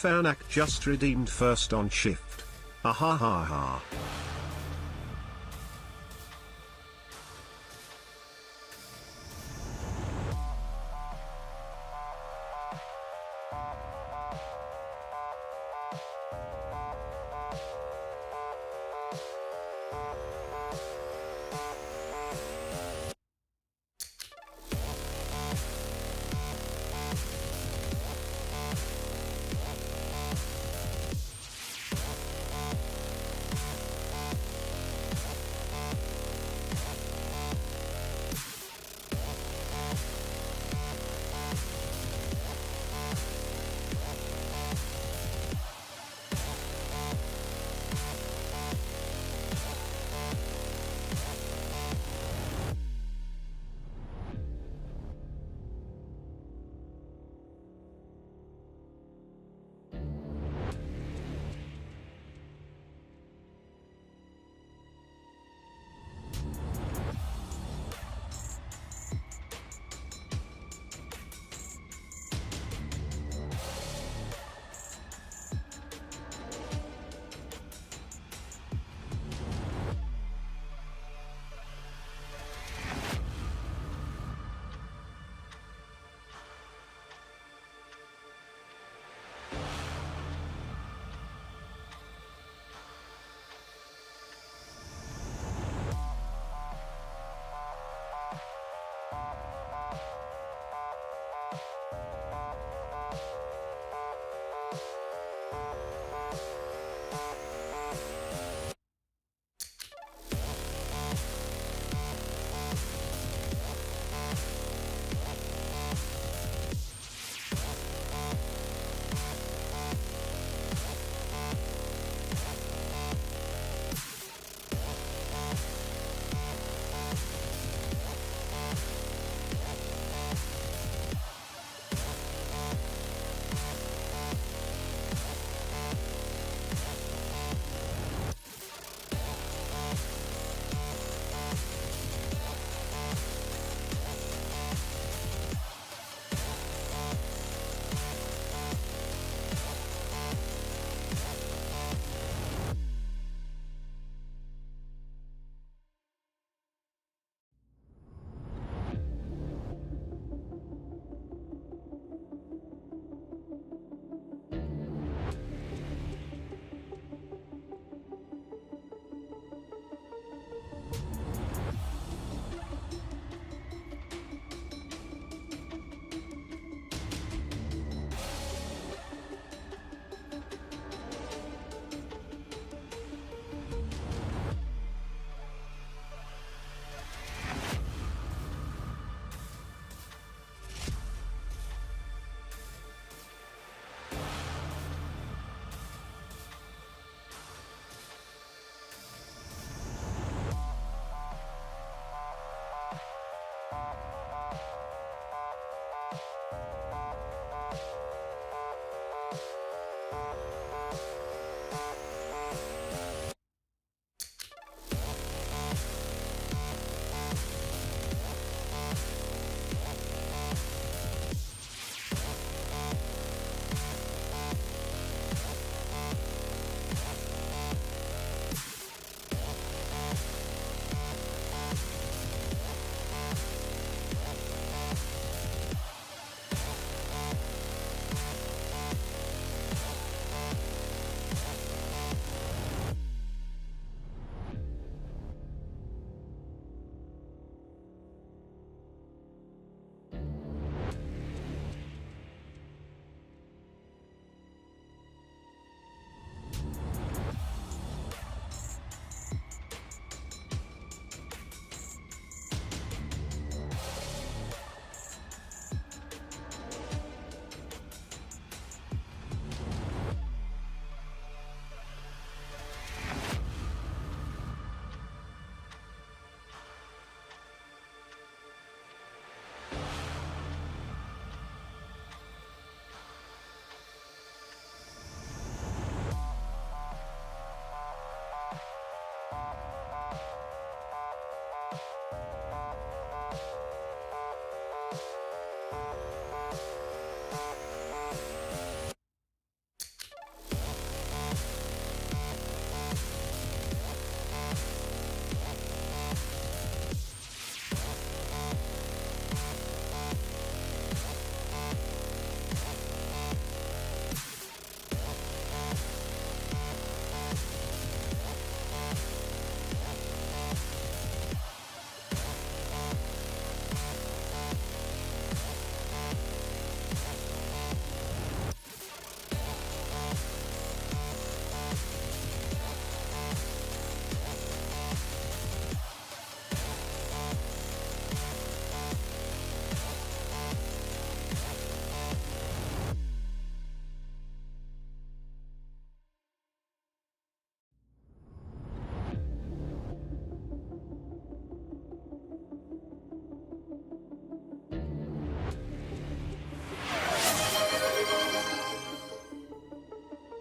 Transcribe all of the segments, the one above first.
Fanak just redeemed first on shift. Ha ha ha ha.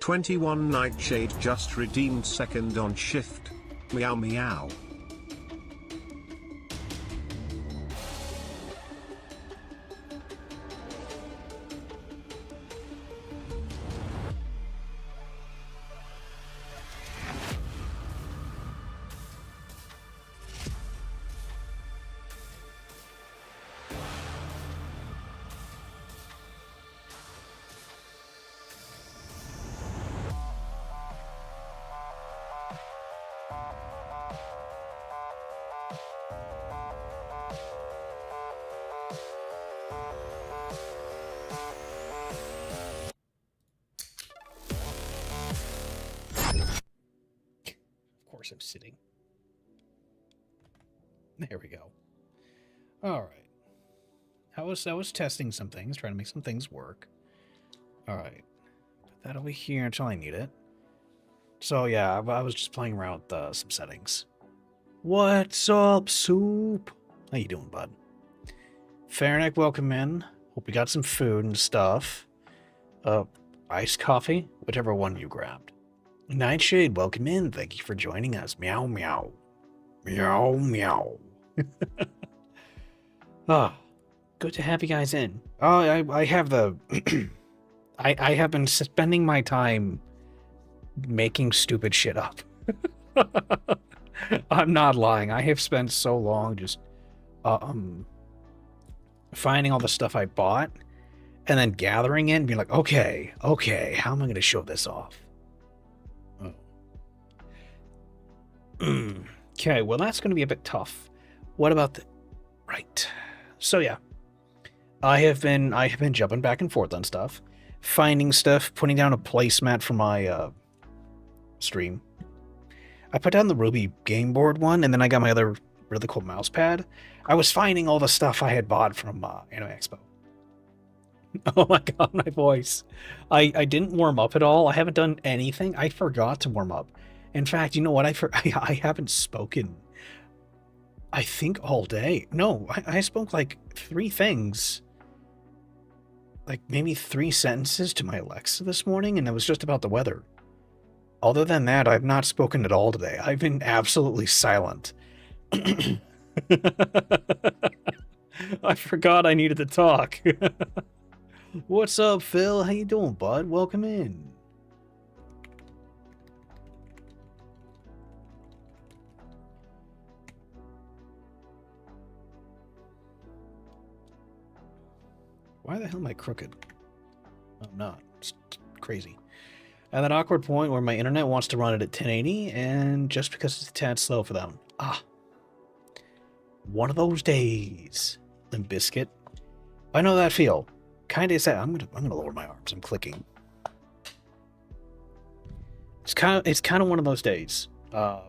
21 Nightshade just redeemed second on shift. Meow meow. I'm sitting. There we go. All right. I was testing some things, trying to make some things work. All right. Put that over here until I need it. So yeah, I was just playing around with some settings. What's up, Soup? How you doing, bud? Farnack, welcome in. Hope you got some food and stuff. Iced coffee, whichever one you grabbed. Nightshade, welcome in. Thank you for joining us. Meow, meow. Meow, meow. Ah, good to have you guys in. Oh, I have the... I have been spending my time making stupid shit up. I'm not lying. I have spent so long just finding all the stuff I bought and then gathering it and being like, okay, how am I going to show this off? Okay, well that's going to be a bit tough. What about the... Right. So yeah. I have been jumping back and forth on stuff. Finding stuff, putting down a placemat for my stream. I put down the Ruby game board one, and then I got my other really cool mouse pad. I was finding all the stuff I had bought from Anime Expo. Oh my god, my voice. I didn't warm up at all. I haven't done anything. I forgot to warm up. In fact, you know what? I haven't spoken, I think, all day. No, I spoke like 3 things. Like maybe 3 sentences to my Alexa this morning, and it was just about the weather. Other than that, I've not spoken at all today. I've been absolutely silent. I forgot I needed to talk. What's up, Phil? How you doing, bud? Welcome in. Why the hell am I crooked? I'm not. It's crazy. At that awkward point where my internet wants to run it at 1080, and just because it's a tad slow for them. Ah. One of those days. Limp Biscuit. I know that feel. Kinda is that. I'm gonna lower my arms. I'm clicking. It's kind of one of those days. Yeah,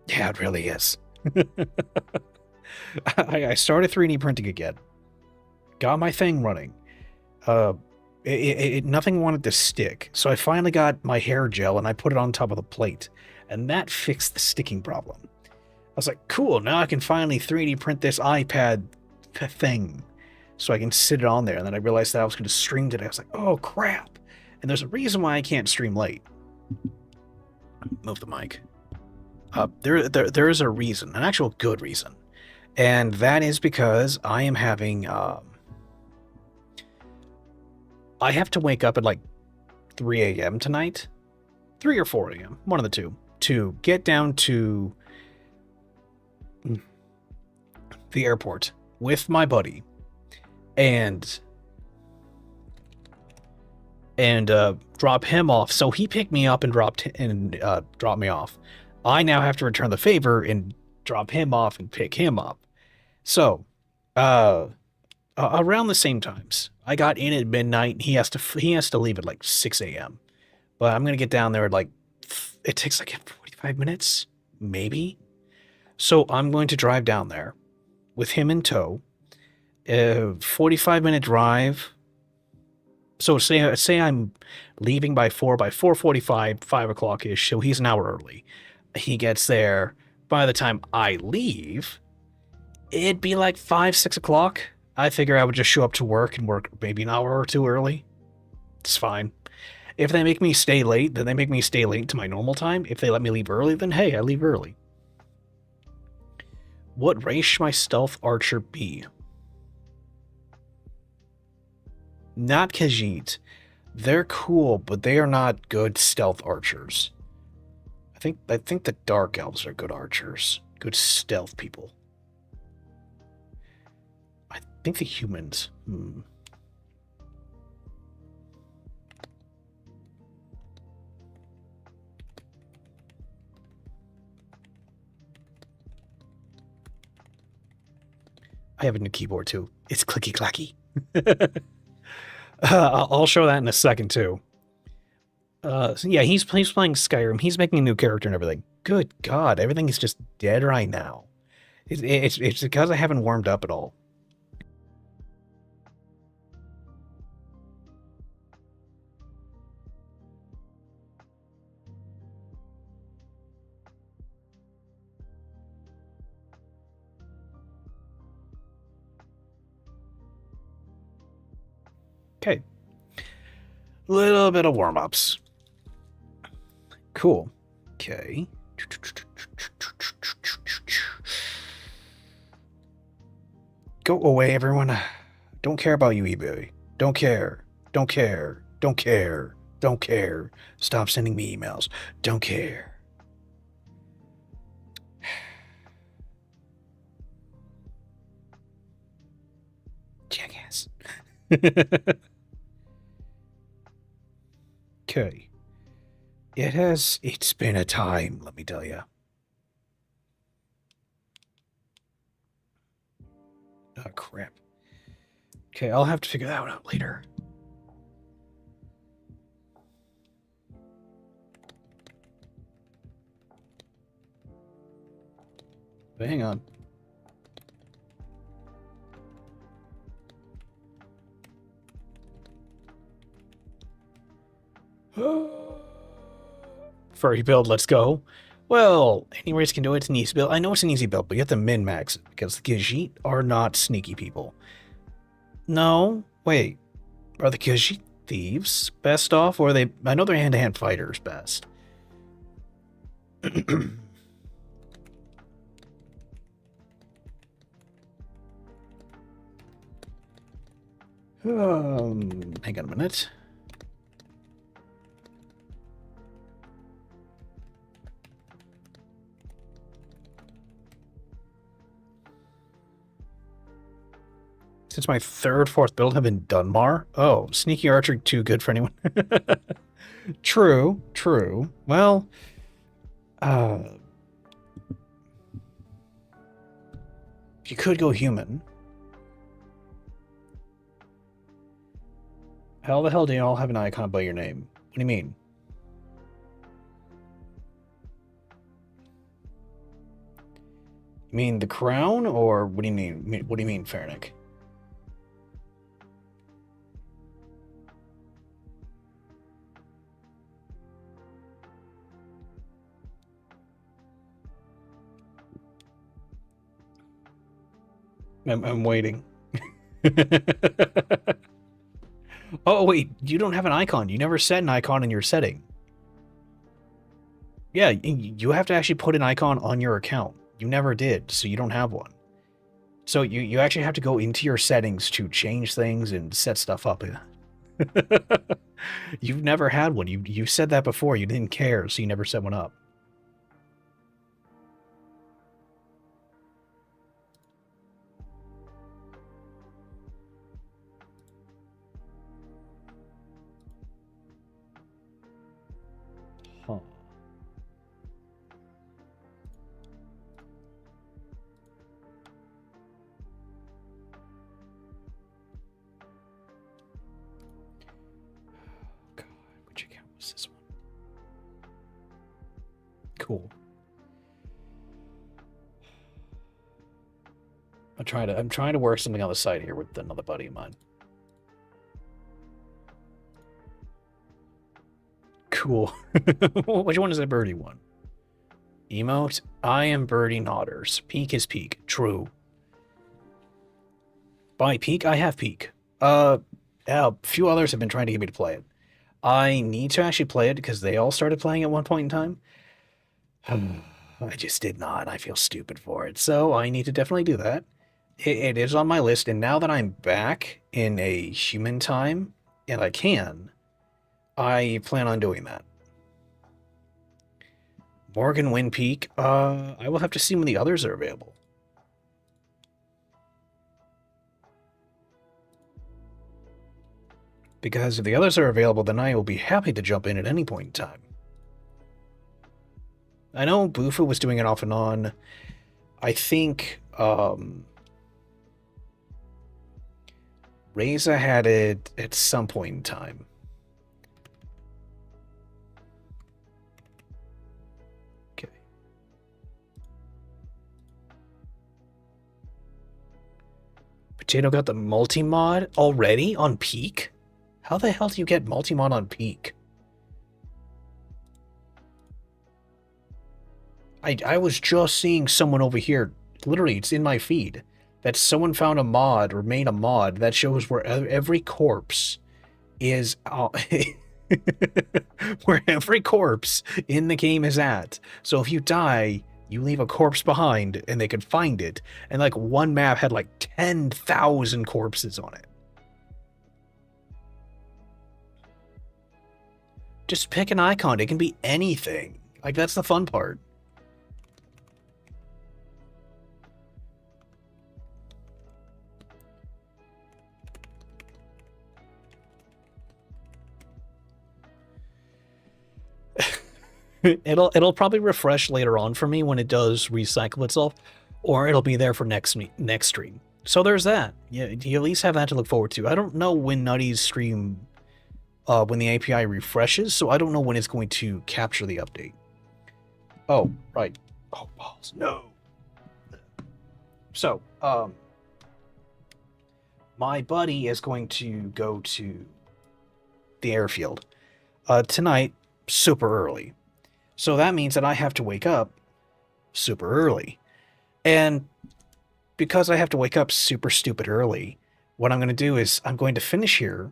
it really is. I started 3D printing again. Got my thing running. Nothing wanted to stick, so I finally got my hair gel and I put it on top of the plate, and that fixed the sticking problem. I was like, cool, now I can finally 3D print this iPad thing so I can sit it on there. And then I realized that I was going to stream today. I was like, oh crap. And there's a reason why I can't stream late. Move the mic. There is a reason, an actual good reason. And that is because I am having, I have to wake up at like 3 a.m. tonight. 3 or 4 a.m., one of the two, to get down to the airport with my buddy and drop him off. So he picked me up and dropped me off. I now have to return the favor and drop him off and pick him up. So, around the same times, I got in at midnight. He has to leave at like 6 a.m. But I'm gonna get down there at like, it takes like 45 minutes, maybe. So I'm going to drive down there with him in tow. 45-minute drive. So say I'm leaving by 4:45, 5 o'clock ish. So he's an hour early. He gets there. By the time I leave, it'd be like 5, 6 o'clock I figure I would just show up to work and work maybe an hour or two early. It's fine. If they make me stay late, then they make me stay late to my normal time. If they let me leave early, then hey, I leave early. What race should my stealth archer be? Not Khajiit. They're cool, but they are not good stealth archers. I think the Dark Elves are good archers. Good stealth people. I think the humans. I have a new keyboard too. It's clicky clacky. I'll show that in a second too. So yeah, he's playing Skyrim. He's making a new character and everything. Good God, everything is just dead right now. It's because I haven't warmed up at all. Okay. Little bit of warm-ups. Cool. Okay. Go away, everyone. Don't care about you, eBay. Don't care. Don't care. Don't care. Don't care. Stop sending me emails. Don't care. Jackass. Okay. It's been a time, let me tell you. Oh, crap. Okay, I'll have to figure that one out later. But hang on. Furry build, let's go. Well, any race can do it. It's an easy build. I know it's an easy build, but you have to min-max it because the Khajiit are not sneaky people. No, wait. Are the Khajiit thieves best off, or are they? I know they're hand-to-hand fighters best. Hang on a minute. Since my third, fourth build have been Dunmar. Oh, sneaky archery too good for anyone. True, true. Well, you could go human. How the hell do you all have an icon by your name? What do you mean? You mean the crown, or what do you mean? What do you mean, Farnick? I'm waiting. Oh, wait, you don't have an icon. You never set an icon in your setting. Yeah, you have to actually put an icon on your account. You never did, so you don't have one. So you actually have to go into your settings to change things and set stuff up. You've never had one. You said that before. You didn't care, so you never set one up. Huh. God, which account was this one? Cool. I'm trying to work something on the side here with another buddy of mine. Cool. Which one is that birdie one? Emote? I am birdie nodders. Peak is peak. True. By Peak, I have Peak. A few others have been trying to get me to play it. I need to actually play it because they all started playing at one point in time. I just did not. I feel stupid for it. So I need to definitely do that. It is on my list, and now that I'm back in a human time, and I plan on doing that. Morgan Wind Peak, I will have to see when the others are available. Because if the others are available, then I will be happy to jump in at any point in time. I know Bufu was doing it off and on. I think Reza had it at some point in time. Okay. Potato got the multi-mod already on Peak? How the hell do you get multi-mod on Peak? I was just seeing someone over here, literally, it's in my feed, that someone found a mod or made a mod that shows where every corpse is, where every corpse in the game is at. So if you die, you leave a corpse behind and they can find it. And like one map had like 10,000 corpses on it. Just pick an icon. It can be anything. Like, that's the fun part. It'll probably refresh later on for me when it does recycle itself, or it'll be there for next stream. So there's that. Yeah, you at least have that to look forward to. I don't know when Nutty's stream, when the API refreshes, so I don't know when it's going to capture the update. Oh, right. Oh, balls. No. So, my buddy is going to go to the airfield tonight, super early. So that means that I have to wake up super early. And because I have to wake up super stupid early, what I'm going to do is I'm going to finish here,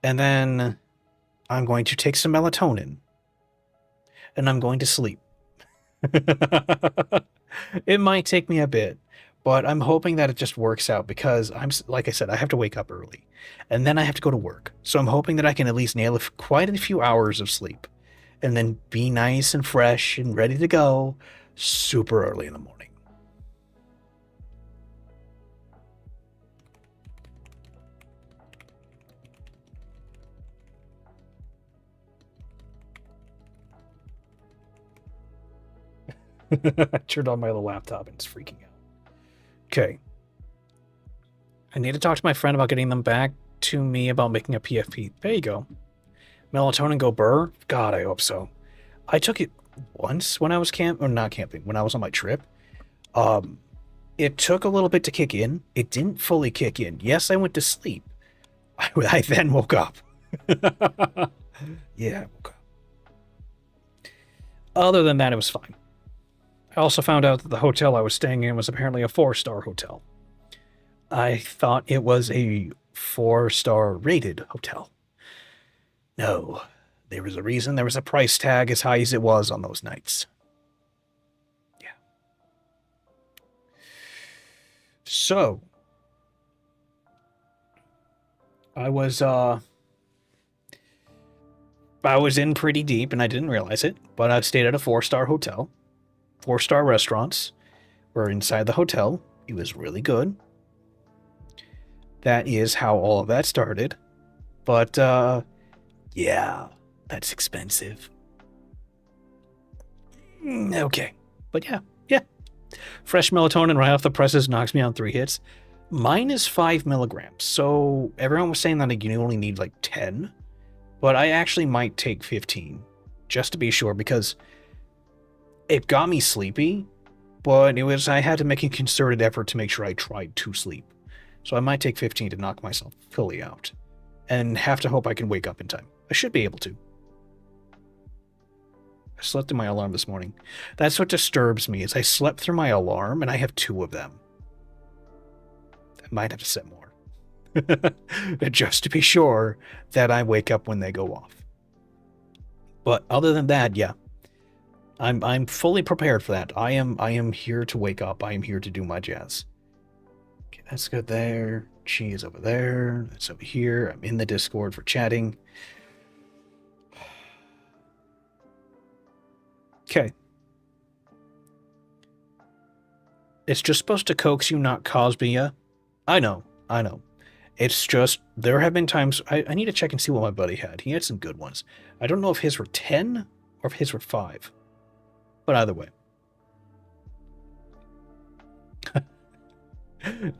and then I'm going to take some melatonin, and I'm going to sleep. It might take me a bit, but I'm hoping that it just works out because like I said, I have to wake up early, and then I have to go to work. So I'm hoping that I can at least nail quite a few hours of sleep, and then be nice and fresh and ready to go super early in the morning. I turned on my little laptop and it's freaking out. Okay. I need to talk to my friend about getting them back to me about making a PFP. There you go. Melatonin go burr? God, I hope so. I took it once when I was not camping, when I was on my trip. It took a little bit to kick in. It didn't fully kick in. Yes, I went to sleep. I then woke up. Yeah, I woke up. Other than that, it was fine. I also found out that the hotel I was staying in was apparently a 4-star hotel. I thought it was a 4-star rated hotel. No, there was a reason there was a price tag as high as it was on those nights. Yeah. So, I was in pretty deep and I didn't realize it, but I stayed at a 4-star hotel. 4-star restaurants were inside the hotel. It was really good. That is how all of that started. But, yeah, that's expensive. Okay. But yeah. Fresh melatonin right off the presses knocks me on 3 hits. Mine is 5 milligrams. So everyone was saying that you only need like 10. But I actually might take 15. Just to be sure, because it got me sleepy, but I had to make a concerted effort to make sure I tried to sleep. So I might take 15 to knock myself fully out. And have to hope I can wake up in time. I should be able to. I slept through my alarm this morning. That's what disturbs me, is I slept through my alarm and I have 2 of them. might have to set more. Just to be sure that I wake up when they go off. But other than that, yeah. I'm fully prepared for that. I am here to wake up. I am here to do my jazz. Okay, that's good there. She is over there. That's over here. I'm in the Discord for chatting. Okay. It's just supposed to coax you, not Cosby ya. I know. It's just, there have been times, I need to check and see what my buddy had. He had some good ones. I don't know if his were 10 or if his were 5. But either way.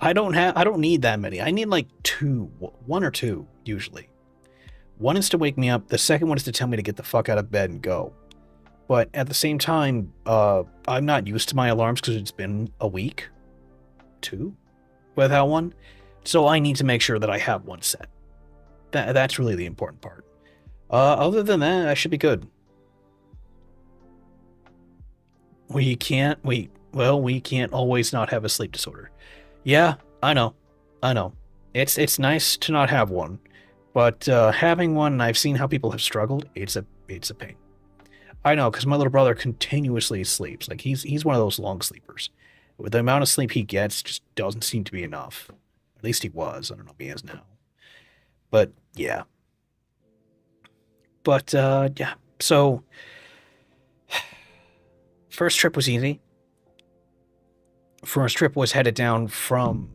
I don't need that many. I need like 1 or 2, usually. One is to wake me up, the second one is to tell me to get the fuck out of bed and go. But at the same time, I'm not used to my alarms because it's been a week, 2, without one. So I need to make sure that I have one set. That's really the important part. Other than that, I should be good. We can't always not have a sleep disorder. Yeah, I know. It's nice to not have one, but having one, I've seen how people have struggled. It's a pain. I know, because my little brother continuously sleeps. Like he's one of those long sleepers. With the amount of sleep he gets, just doesn't seem to be enough. At least he was. I don't know if he is now. But yeah. But yeah. So first trip was easy. First trip was headed down from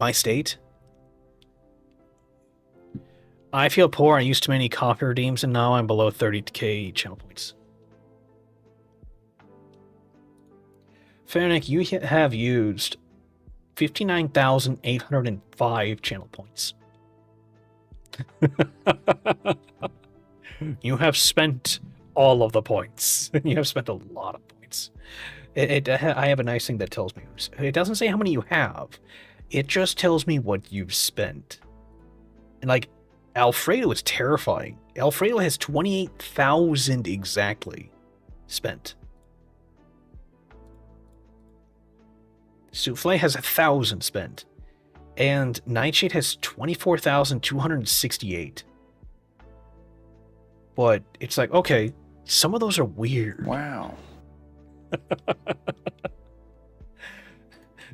my state. I feel poor. I used too many coffee redeems, and now I'm below 30k channel points. Fanatic, you have used 59,805 channel points. You have spent all of the points. You have spent a lot of points. I have a nice thing that tells me. It doesn't say how many you have. It just tells me what you've spent. And like, Alfredo is terrifying. Alfredo has 28,000 exactly spent. Souffle has 1,000 spent. And Nightshade has 24,268. But it's like, okay, some of those are weird. Wow.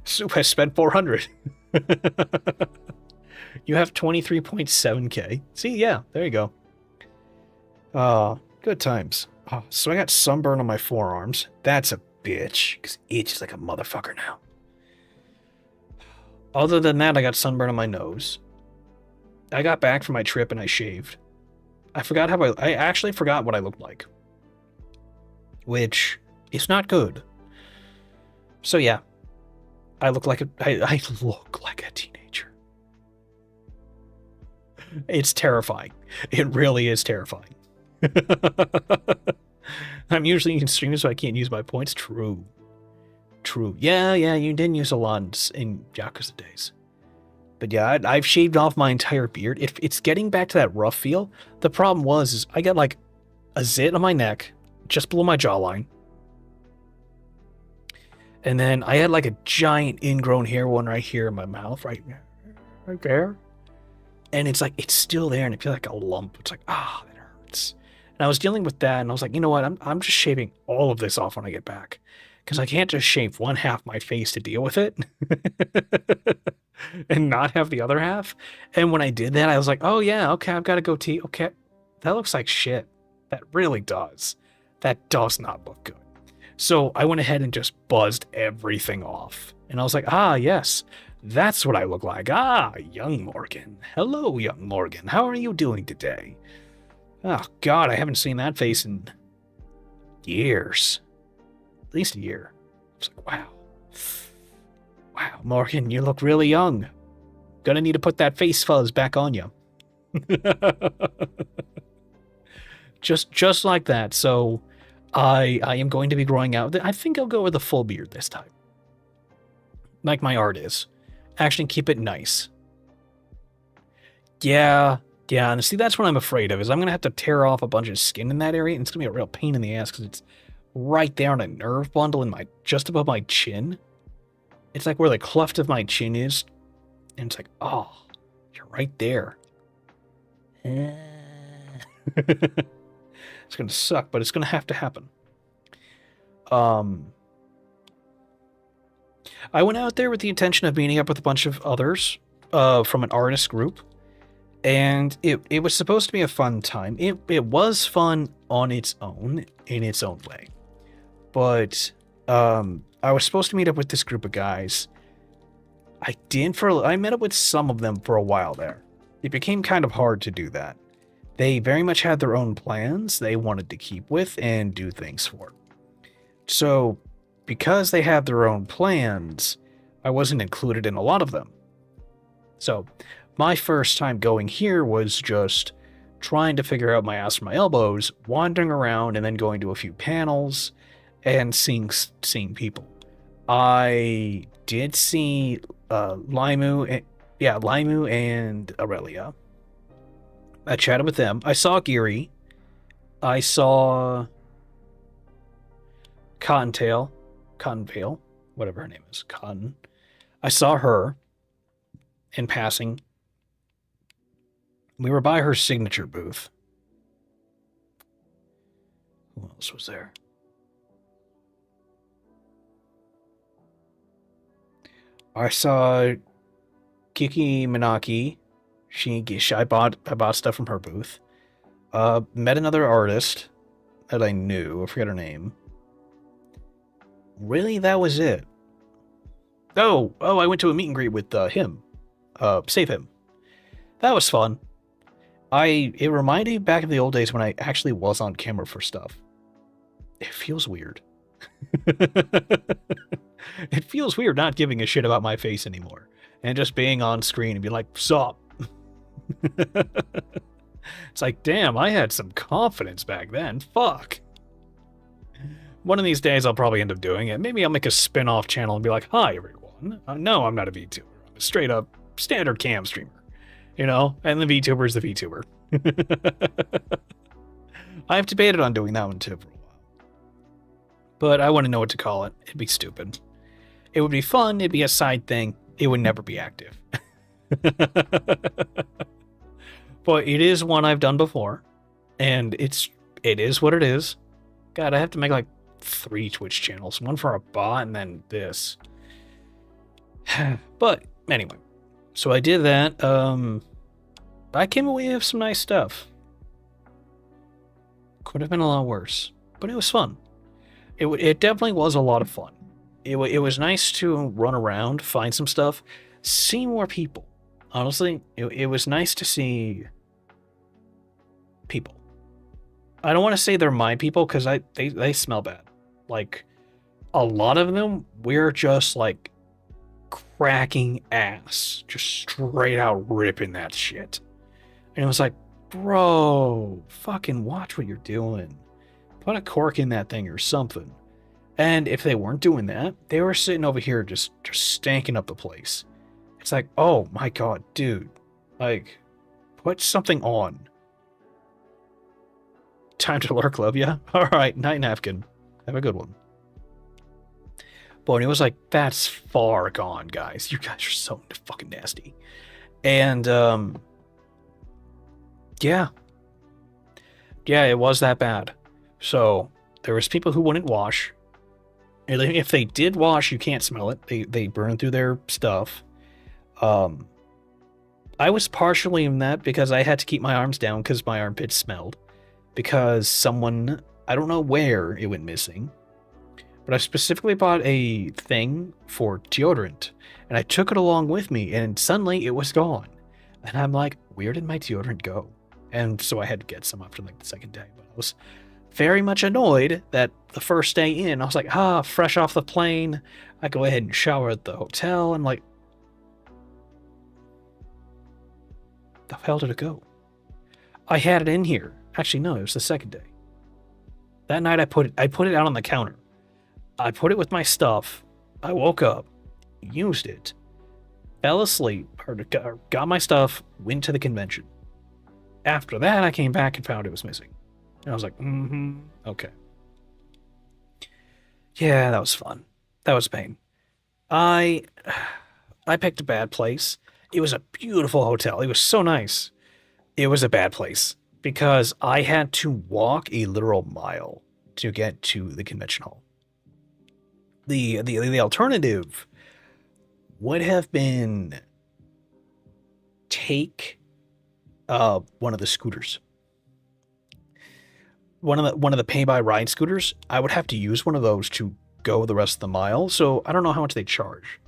Soup has spent 400. You have 23.7k. See, yeah, there you go. Good times. So I got sunburn on my forearms. That's a bitch, because it itches like a motherfucker now. Other than that, I got sunburn on my nose. I got back from my trip and I shaved. I actually forgot what I looked like. Which is not good. So yeah. I look like I look like a teenager. It's terrifying. It really is terrifying. I'm usually in streams, so I can't use my points. True. Yeah, you didn't use a lot in Yakuza days. But yeah, I've shaved off my entire beard. It's getting back to that rough feel. The problem is I got like a zit on my neck, just below my jawline. And then I had like a giant ingrown hair one right here in my mouth, right there. And it's like, it's still there, and it feels like a lump. It's like, that hurts. And I was dealing with that, and I was like, you know what? I'm just shaving all of this off when I get back. Because I can't just shave one half my face to deal with it. And not have the other half. And when I did that, I was like, oh yeah, okay, I've got a goatee. Okay, that looks like shit. That really does. That does not look good. So I went ahead and just buzzed everything off. And I was like, yes, that's what I look like. Young Morgan. Hello, young Morgan. How are you doing today? Oh, God, I haven't seen that face in years. At least a year. It's like, wow. Wow, Morgan, you look really young. Gonna need to put that face fuzz back on you. just like that. So I am going to be growing out. I think I'll go with a full beard this time. Like my art is. Actually keep it nice. Yeah, and see, that's what I'm afraid of, is I'm going to have to tear off a bunch of skin in that area, and it's going to be a real pain in the ass, because it's right there on a nerve bundle in just above my chin. It's like where the cleft of my chin is. And it's like, oh, you're right there. It's gonna suck, but it's gonna have to happen. I went out there with the intention of meeting up with a bunch of others from an artist group, and it was supposed to be a fun time. It was fun on its own, in its own way. But I was supposed to meet up with this group of guys. I met up with some of them for a while there. It became kind of hard to do that. They very much had their own plans they wanted to keep with and do things for. So, because they had their own plans, I wasn't included in a lot of them. So, my first time going here was just trying to figure out my ass from my elbows, wandering around and then going to a few panels and seeing people. I did see Limu and Aurelia. I chatted with them. I saw Geary. I saw Cottonvale, whatever her name is, Cotton. I saw her in passing. We were by her signature booth. Who else was there? I saw Kiki Minaki. I bought stuff from her booth. Met another artist that I knew. I forget her name. Really, that was it. Oh, I went to a meet and greet with him. Save him. That was fun. It reminded me back of the old days when I actually was on camera for stuff. It feels weird. It feels weird not giving a shit about my face anymore. And just being on screen and be like, sup? It's like, damn, I had some confidence back then. Fuck. One of these days I'll probably end up doing it. Maybe I'll make a spin-off channel and be like, hi everyone. No, I'm not a VTuber. I'm a straight up standard cam streamer. You know? And the VTuber is the VTuber. I've debated on doing that one too for a while. But I wouldn't know what to call it. It'd be stupid. It would be fun. It'd be a side thing. It would never be active. But it is one I've done before. And it is what it is. God, I have to make like 3 Twitch channels. One for a bot and then this. But anyway. So I did that. I came away with some nice stuff. Could have been a lot worse. But it was fun. It definitely was a lot of fun. It was nice to run around, find some stuff, see more people. Honestly, it was nice to see people. I don't want to say they're my people because they smell bad. Like, a lot of them, we're just like cracking ass, just straight out ripping that shit. And it was like, bro, fucking watch what you're doing. Put a cork in that thing or something. And if they weren't doing that, they were sitting over here just stanking up the place. It's like, oh my god, dude. Like, put something on. Time to lurk, love ya. Alright, night napkin. Have a good one. But it was like, that's far gone, guys. You guys are so fucking nasty. And, yeah. Yeah, it was that bad. So, there was people who wouldn't wash. If they did wash, you can't smell it. They burn through their stuff. I was partially in that because I had to keep my arms down because my armpits smelled. Because someone, I don't know where it went missing, but I specifically bought a thing for deodorant, and I took it along with me, and suddenly it was gone. And I'm like, where did my deodorant go? And so I had to get some after like the second day, but I was very much annoyed that the first day in, I was like, fresh off the plane, I go ahead and shower at the hotel, and like, the hell did it go? I had it in here. Actually, no, it was the second day. That night I put it out on the counter. I put it with my stuff. I woke up, used it, fell asleep, or got my stuff, went to the convention. After that, I came back and found it was missing. And I was like, okay. Yeah, that was fun. That was pain. I picked a bad place. It was a beautiful hotel. It was so nice. It was a bad place because I had to walk a literal mile to get to the convention hall. The alternative would have been take one of the scooters. One of the pay by ride scooters. I would have to use one of those to go the rest of the mile. So I don't know how much they charge,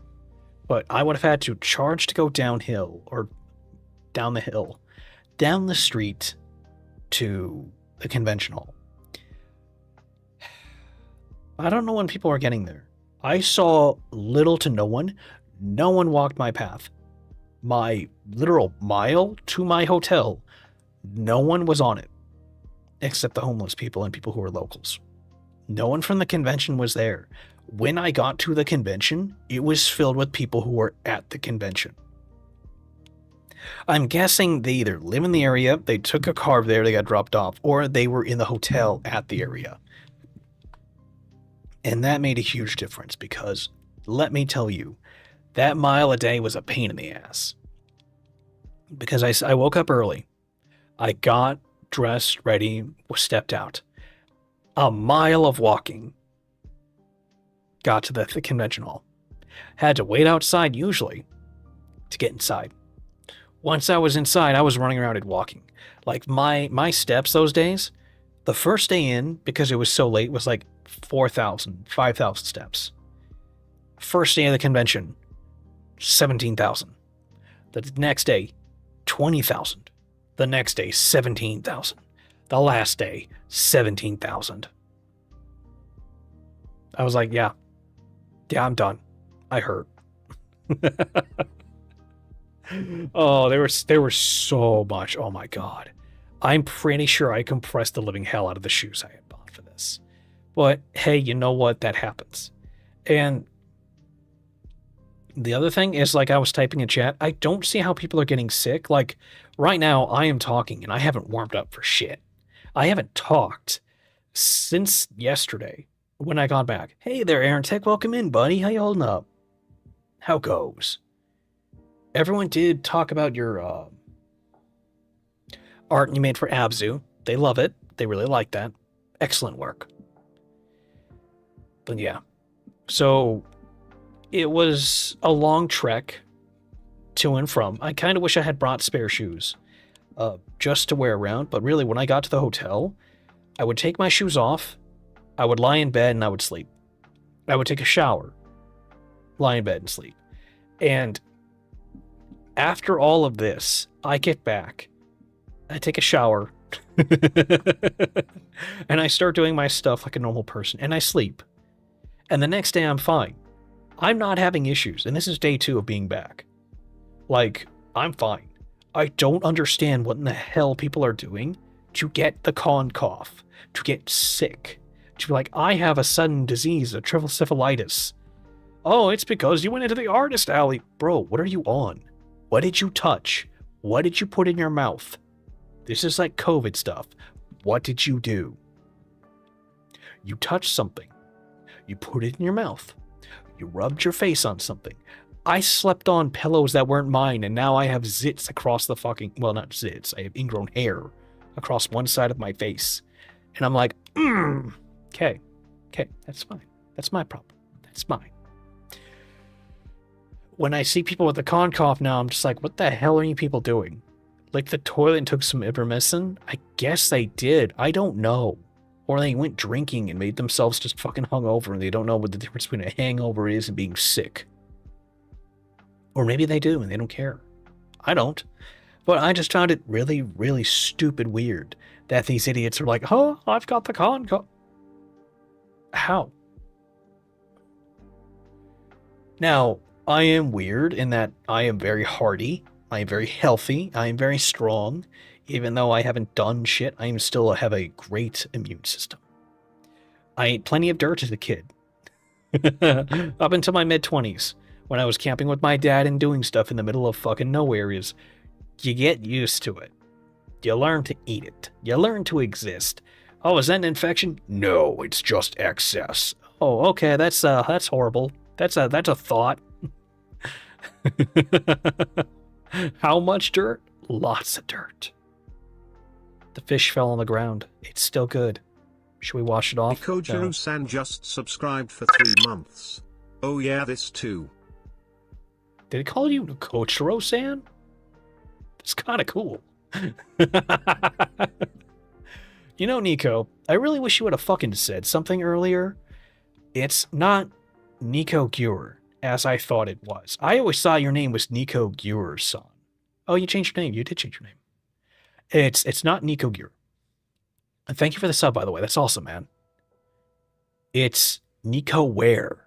but I would have had to charge to go downhill or down the hill, down the street to the convention hall. I don't know when people are getting there. I saw little to no one. No one walked my path. My literal mile to my hotel, no one was on it, except the homeless people and people who were locals. No one from the convention was there. When I got to the convention, it was filled with people who were at the convention. I'm guessing they either live in the area, they took a car there, they got dropped off, or they were in the hotel at the area. And that made a huge difference because, let me tell you, that mile a day was a pain in the ass. Because I woke up early. I got dressed, ready, stepped out. A mile of walking. Got to the convention hall. Had to wait outside usually to get inside. Once I was inside, I was running around and walking. Like my steps those days, the first day in, because it was so late, was like 4,000, 5,000 steps. First day of the convention, 17,000. The next day, 20,000. The next day, 17,000. The last day, 17,000. I was like, yeah, I'm done. I hurt. Oh, there were so much. Oh my God. I'm pretty sure I compressed the living hell out of the shoes I had bought for this. But hey, you know what? That happens. And the other thing is, like I was typing in chat, I don't see how people are getting sick. Like right now I am talking and I haven't warmed up for shit. I haven't talked since yesterday when I got back. Hey there, Aaron Tech. Welcome in, buddy. How you holding up? How goes? Everyone did talk about your art you made for Abzu. They love it. They really like that. Excellent work. But yeah. So it was a long trek to and from. I kind of wish I had brought spare shoes just to wear around. But really, when I got to the hotel, I would take my shoes off. I would lie in bed and I would sleep. I would take a shower, lie in bed and sleep. And after all of this, I get back. I take a shower. And I start doing my stuff like a normal person. And I sleep. And the next day I'm fine. I'm not having issues. And this is day 2 of being back. Like, I'm fine. I don't understand what in the hell people are doing to get the con cough, to get sick, to be like, I have a sudden disease, a triple syphilitis. Oh, it's because you went into the artist alley. Bro, what are you on? What did you touch? What did you put in your mouth? This is like COVID stuff. What did you do? You touched something. You put it in your mouth. You rubbed your face on something. I slept on pillows that weren't mine, and now I have zits across the fucking... Well, not zits. I have ingrown hair across one side of my face. And I'm like, okay, that's fine. That's my problem. That's mine. When I see people with the con cough now, I'm just like, what the hell are you people doing? Like the toilet and took some ivermectin? I guess they did. I don't know. Or they went drinking and made themselves just fucking hungover and they don't know what the difference between a hangover is and being sick. Or maybe they do and they don't care. I don't. But I just found it really, really stupid weird that these idiots are like, oh, I've got the con cough. How? Now, I am weird in that I am very hardy, I am very healthy, I am very strong. Even though I haven't done shit, I am still have a great immune system. I ate plenty of dirt as a kid. Up until my mid-20s, when I was camping with my dad and doing stuff in the middle of fucking nowhere is, you get used to it. You learn to eat it. You learn to exist. Oh, is that an infection? No, it's just excess. Oh, okay, that's horrible. That's a thought. How much dirt? Lots of dirt. The fish fell on the ground. It's still good. Should we wash it off? No. Nikojiro-san just subscribed for 3 months. Oh yeah, this too. Did he call you Nikojiro-san? It's kind of cool. You know, Nico, I really wish you would have fucking said something earlier. It's not Nico Gure, as I thought it was. I always thought your name was Nico Gure's-san. Oh, you changed your name. You did change your name. It's not Nico Gure. And thank you for the sub, by the way. That's awesome, man. It's Nico Ware.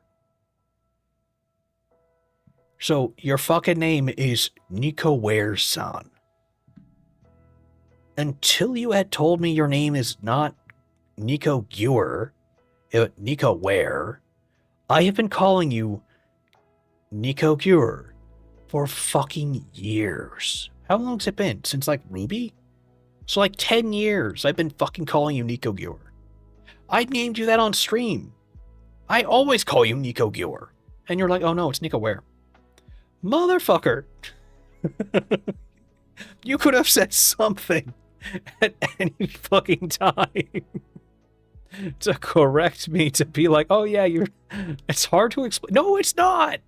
So your fucking name is Nico Ware-san. Until you had told me your name is not Nico Gure, Nico Ware, I have been calling you Nico Gure for fucking years. How long's it been? Since like Ruby? So like 10 years I've been fucking calling you Nico Gure. I named you that on stream. I always call you Nico Gure. And you're like, oh no, it's Nico Ware. Motherfucker. You could have said something at any fucking time to correct me, to be like, oh yeah, it's hard to explain. No, it's not.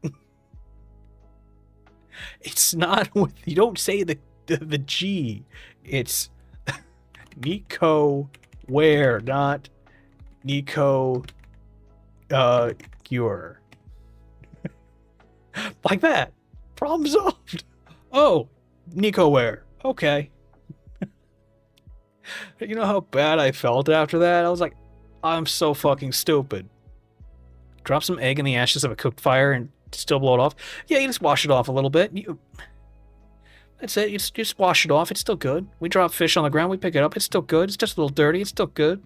It's not with, you don't say the G. It's Nico Ware, not Nico Gure. Like that. Problem solved. Oh, Nico Ware. Okay. You know how bad I felt after that? I was like, I'm so fucking stupid. Drop some egg in the ashes of a cooked fire and still blow it off. Yeah, you just wash it off a little bit. That's it. You just wash it off. It's still good. We drop fish on the ground. We pick it up. It's still good. It's just a little dirty. It's still good.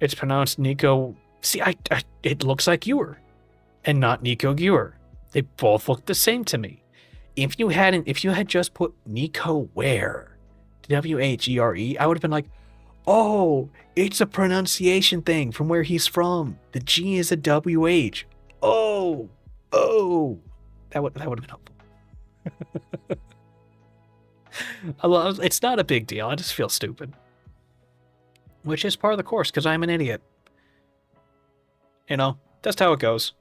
It's pronounced Nico. See, it looks like Gure and not Nico Gure. They both look the same to me. If you had just put Nico Ware, W-H-E-R-E, I would have been like, oh, it's a pronunciation thing from where he's from. The G is a W-H. Oh, that would have been helpful. It's not a big deal. I just feel stupid, which is part of the course because I'm an idiot. You know, that's how it goes.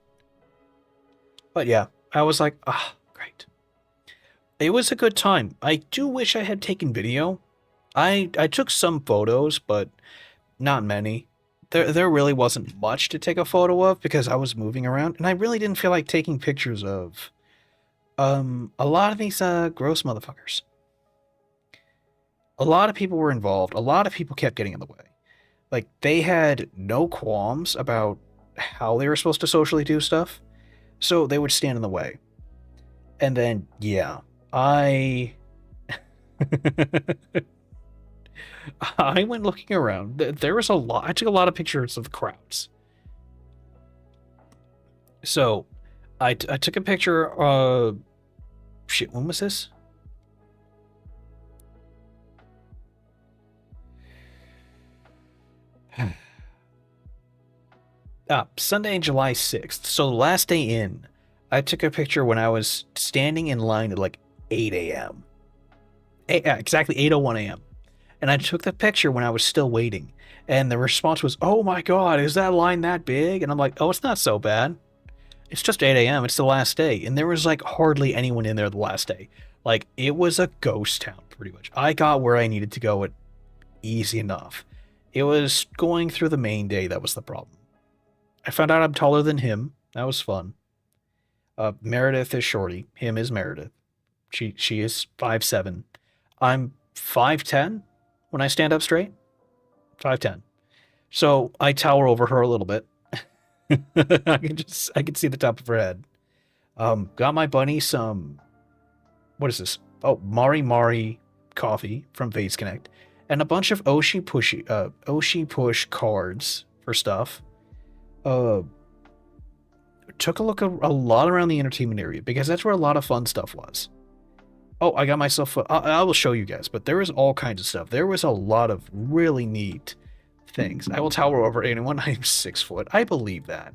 But yeah, I was like, great. It was a good time. I do wish I had taken video. I took some photos, but not many. There really wasn't much to take a photo of because I was moving around, and I really didn't feel like taking pictures of a lot of these gross motherfuckers. A lot of people were involved. A lot of people kept getting in the way. Like, they had no qualms about how they were supposed to socially do stuff, so they would stand in the way. And then, yeah, I went looking around. There was a lot. I took a lot of pictures of the crowds. So, I took a picture of... Shit, when was this? Sunday, July 6th. So the last day in, I took a picture when I was standing in line at like 8 a.m. Exactly 8:01 a.m. And I took the picture when I was still waiting. And the response was, oh my god, is that line that big? And I'm like, oh, it's not so bad. It's just 8 a.m. It's the last day. And there was like hardly anyone in there the last day. Like, it was a ghost town, pretty much. I got where I needed to go at easy enough. It was going through the main day that was the problem. I found out I'm taller than him. That was fun. Meredith is shorty. Him is Meredith. She is 5'7". I'm 5'10" when I stand up straight. 5'10". So I tower over her a little bit. I can see the top of her head. Got my bunny some, what is this? Oh, Mari coffee from Vase Connect, and a bunch of Oshi Push cards for stuff. Took a look a lot around the entertainment area because that's where a lot of fun stuff was. Oh, I got myself I will show you guys, but there was all kinds of stuff. There was a lot of really neat things. I will tower over anyone. I'm 6 foot. I believe that.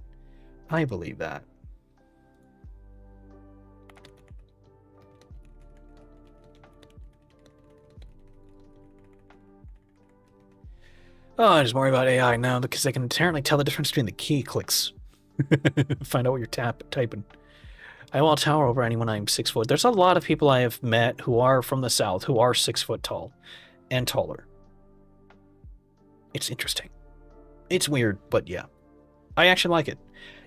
Oh, I just worry about AI now because they can apparently tell the difference between the key clicks. Find out what you're typing. I won't tower over anyone. I'm 6 foot. There's a lot of people I have met who are from the South who are 6 foot tall and taller. It's interesting. It's weird, but yeah. I actually like it.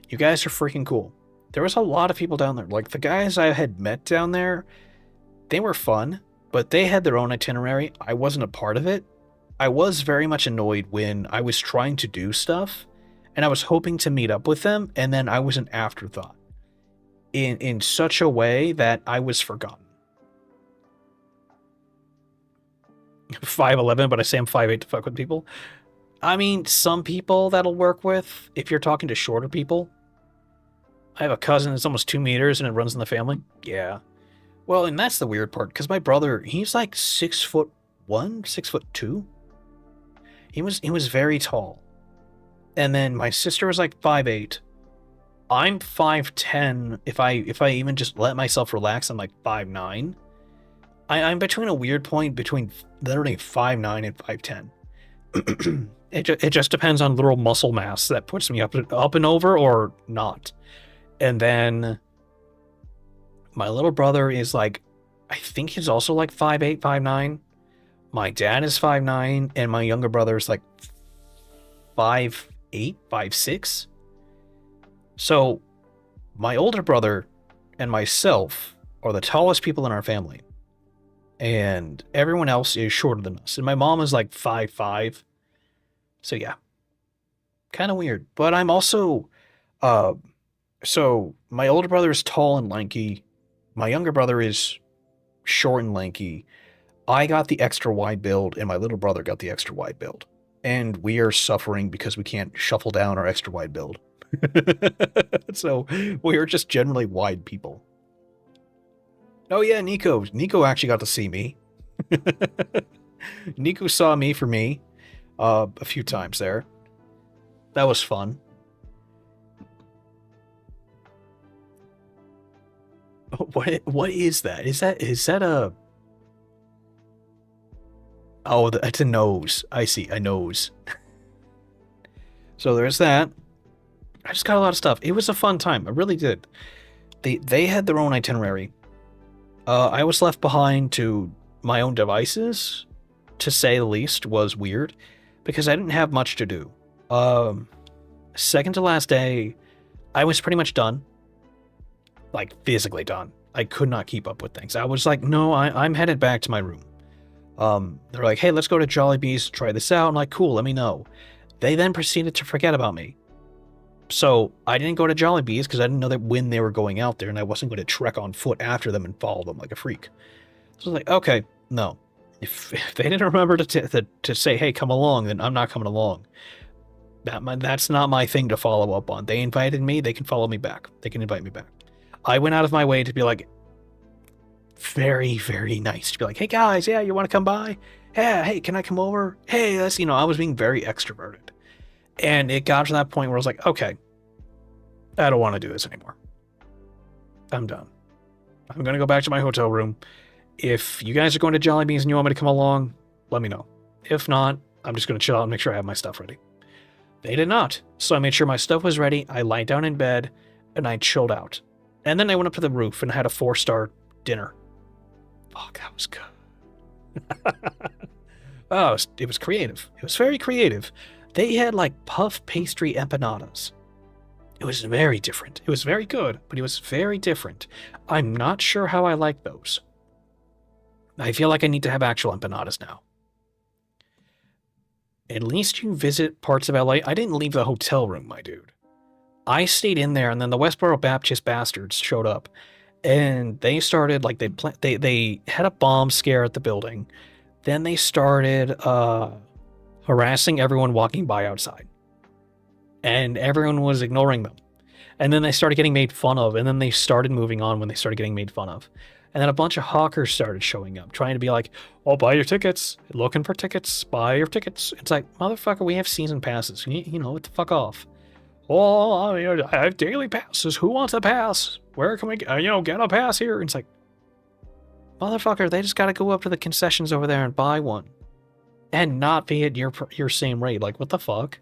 You guys are freaking cool. There was a lot of people down there. Like, the guys I had met down there, they were fun, but they had their own itinerary. I wasn't a part of it. I was very much annoyed when I was trying to do stuff, and I was hoping to meet up with them, and then I was an afterthought. In such a way that I was forgotten. 5'11", but I say I'm 5'8" to fuck with people. I mean, some people that'll work with, if you're talking to shorter people. I have a cousin that's almost 2 meters and it runs in the family. Yeah. Well, and that's the weird part, because my brother, he's like 6'1", 6'2". He was very tall. And then my sister was like 5'8". I'm 5'10". If I even just let myself relax, I'm like 5'9". I'm between a weird point between literally 5'9" and 5'10". It just depends on literal muscle mass that puts me up and over or not. And then my little brother is like, I think he's also like 5'8", 5'9". My dad is 5'9", and my younger brother is like 5'8", 5'6". So my older brother and myself are the tallest people in our family. And everyone else is shorter than us. And my mom is like 5'5". So yeah. Kind of weird. But I'm also so my older brother is tall and lanky. My younger brother is short and lanky. I got the extra wide build, and my little brother got the extra wide build. And we are suffering because we can't shuffle down our extra wide build. So we are just generally wide people. Oh yeah, Nico. Nico actually got to see me. Nico saw me for me a few times there. That was fun. What is that? Is that a... Oh, it's a nose. I see, a nose. So there's that. I just got a lot of stuff. It was a fun time. I really did. They had their own itinerary. I was left behind to my own devices, to say the least. Was weird because I didn't have much to do. Second to last day, I was pretty much done. Like, physically done. I could not keep up with things. I was like, no, I'm headed back to my room. They're like, hey, let's go to Jollibee's, try this out. I'm like, cool, let me know. They then proceeded to forget about me. So I didn't go to Jollibee's because I didn't know that when they were going out there, and I wasn't going to trek on foot after them and follow them like a freak. So I was like, okay, no. If they didn't remember to say, hey, come along, then I'm not coming along. That's not my thing to follow up on. They invited me, they can follow me back. They can invite me back. I went out of my way to be like, very, very nice. To be like, hey guys, yeah, you want to come by? Yeah, hey, can I come over? Hey, that's, I was being very extroverted. And it got to that point where I was like, okay, I don't want to do this anymore. I'm done. I'm going to go back to my hotel room. If you guys are going to Jollibee's and you want me to come along, let me know. If not, I'm just going to chill out and make sure I have my stuff ready. They did not. So I made sure my stuff was ready. I lied down in bed and I chilled out. And then I went up to the roof and had a 4-star dinner. Fuck, that was good. Oh, it was creative. It was very creative. They had like puff pastry empanadas. It was very different. It was very good, but it was very different. I'm not sure how I like those. I feel like I need to have actual empanadas now. At least you visit parts of LA. I didn't leave the hotel room, my dude. I stayed in there, and then the Westboro Baptist bastards showed up, and they started like they had a bomb scare at the building. Then they started harassing everyone walking by outside, and everyone was ignoring them. And then they started getting made fun of, and then they started moving on when they started getting made fun of. And then a bunch of hawkers started showing up, trying to be like, oh, buy your tickets, looking for tickets, buy your tickets. It's like, motherfucker, we have season passes. You know, what the fuck off. Oh, I have daily passes. Who wants a pass? Where can we, get a pass here? And it's like, motherfucker, they just got to go up to the concessions over there and buy one. and not be at your same rate. Like, what the fuck?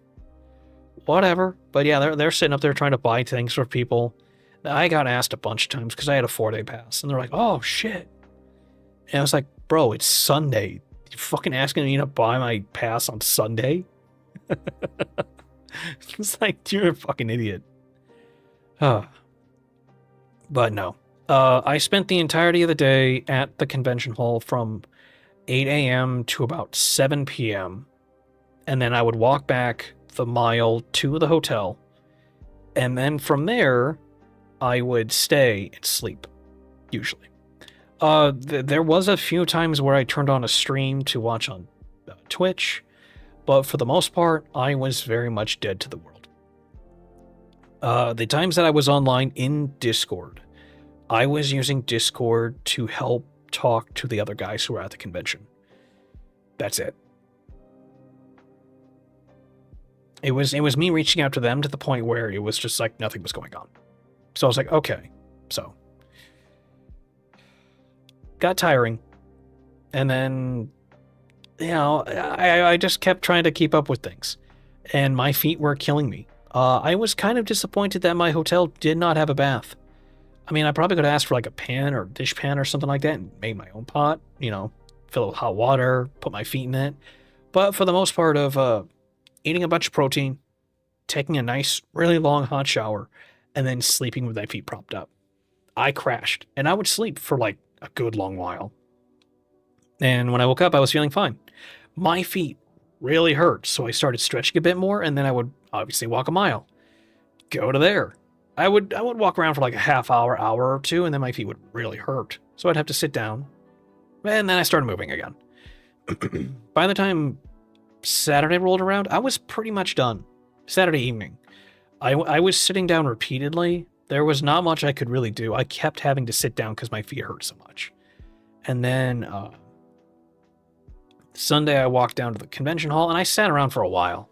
Whatever. But yeah, they're sitting up there trying to buy things for people. I got asked a bunch of times because I had a 4-day pass, and they're like, "Oh shit!" And I was like, "Bro, it's Sunday. You fucking asking me to buy my pass on Sunday?" It's like, you're a fucking idiot. But no. I spent the entirety of the day at the convention hall from 8 a.m. to about 7 p.m. And then I would walk back the mile to the hotel. And then from there, I would stay and sleep, usually. There was a few times where I turned on a stream to watch on Twitch, but for the most part, I was very much dead to the world. The times that I was online in Discord, I was using Discord to help talk to the other guys who were at the convention. That's it. It was me reaching out to them to the point where it was just like nothing was going on. So I was like, okay. So got tiring. And then, you know, I just kept trying to keep up with things. And my feet were killing me. I was kind of disappointed that my hotel did not have a bath. I mean, I probably could have asked for like a pan or dish pan or something like that and made my own pot, you know, fill it with hot water, put my feet in it. But for the most part of eating a bunch of protein, taking a nice, really long hot shower, and then sleeping with my feet propped up, I crashed. And I would sleep for like a good long while. And when I woke up, I was feeling fine. My feet really hurt, so I started stretching a bit more, and then I would obviously walk a mile. Go to there. I would walk around for like a half hour or two, and then my feet would really hurt. So I'd have to sit down. And then I started moving again. By the time Saturday rolled around, I was pretty much done. Saturday evening. I was sitting down repeatedly. There was not much I could really do. I kept having to sit down because my feet hurt so much. And then Sunday I walked down to the convention hall, and I sat around for a while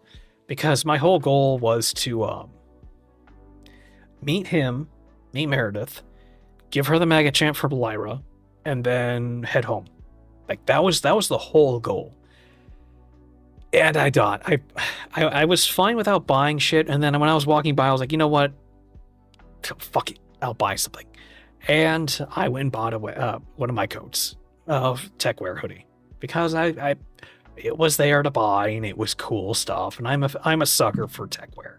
because my whole goal was to meet Meredith, give her the mega chant for Lyra, and then head home. Like that was the whole goal. And I thought I was fine without buying shit, and then when I was walking by, I was like, you know what? Fuck it, I'll buy something. And I went and bought one of my coats of TechWear hoodie because it was there to buy and it was cool stuff, and I'm a sucker for TechWear.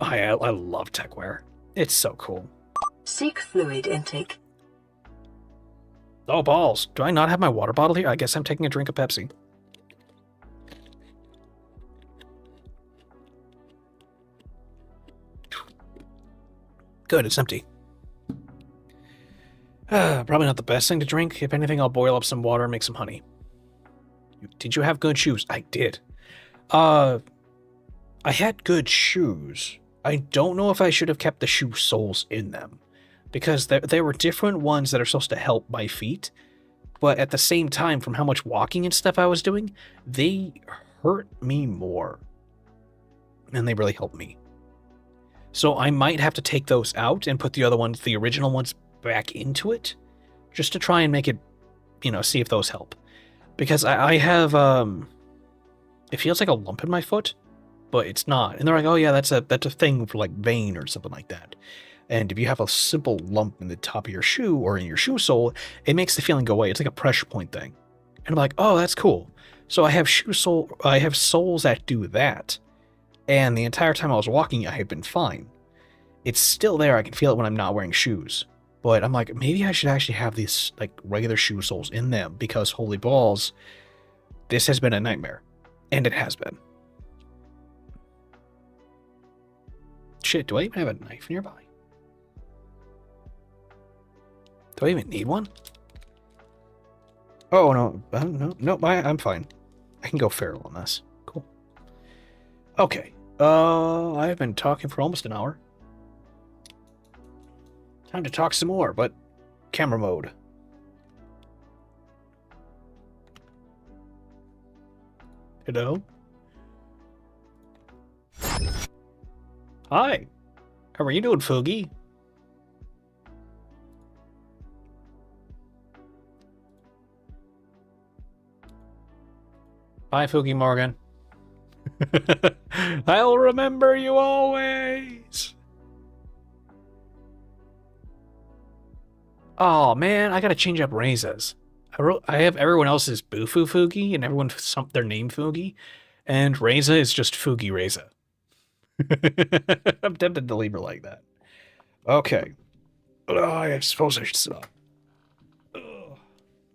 I love TechWear. It's so cool. Seek fluid intake. Oh balls! Do I not have my water bottle here? I guess I'm taking a drink of Pepsi. Good, it's empty. Probably not the best thing to drink. If anything, I'll boil up some water and make some honey. Did you have good shoes? I did. I had good shoes. I don't know if I should have kept the shoe soles in them, because there were different ones that are supposed to help my feet, but at the same time, from how much walking and stuff I was doing, they hurt me more than they really helped me. So I might have to take those out and put the other ones, the original ones, back into it, just to try and make it, see if those help. Because I have, it feels like a lump in my foot, but it's not. And they're like, oh yeah, that's a thing for like vein or something like that. And if you have a simple lump in the top of your shoe or in your shoe sole, it makes the feeling go away. It's like a pressure point thing. And I'm like, oh, that's cool. So I have soles that do that. And the entire time I was walking, I had been fine. It's still there. I can feel it when I'm not wearing shoes. But I'm like, maybe I should actually have these like regular shoe soles in them, because holy balls, this has been a nightmare. And it has been. Shit, do I even have a knife nearby? Do I even need one? Oh, no. No, I'm fine. I can go feral on this. Cool. Okay. I've been talking for almost an hour. Time to talk some more, but camera mode. Hello? Hi. How are you doing, Foogie? Bye, Foogie Morgan. I'll remember you always. Oh man, I gotta change up Reza's. I have everyone else's Bufu Fugi and everyone their name Fugi, and Reza is just Fugi Reza. I'm tempted to leave her like that. Okay. Oh, I suppose I should stop.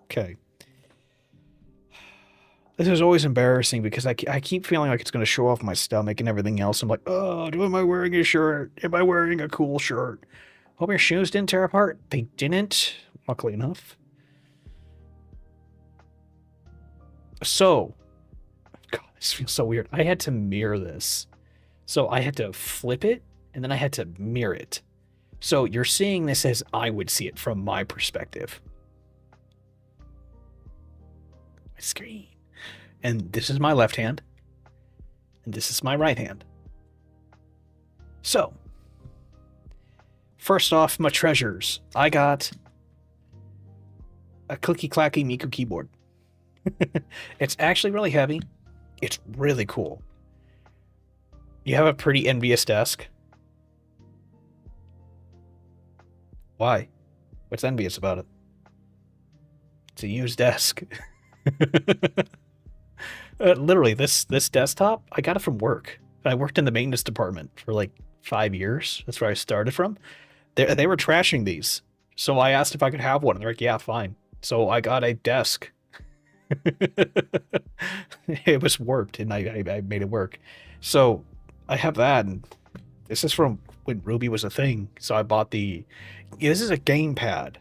Okay. This is always embarrassing because I keep feeling like it's going to show off my stomach and everything else. I'm like, oh, am I wearing a shirt? Am I wearing a cool shirt? Hope your shoes didn't tear apart. They didn't, luckily enough. So, God, this feels so weird. I had to mirror this. So I had to flip it, and then I had to mirror it. So you're seeing this as I would see it from my perspective. My screen. And this is my left hand. And this is my right hand. So, first off, my treasures. I got a clicky-clacky Miku keyboard. It's actually really heavy. It's really cool. You have a pretty envious desk. Why? What's envious about it? It's a used desk. Literally, this desktop, I got it from work. I worked in the maintenance department for like 5 years. That's where I started from. They were trashing these. So I asked if I could have one. And they're like, yeah, fine. So I got a desk. It was warped, and I made it work. So I have that, and this is from when Ruby was a thing. So I bought this is a gamepad,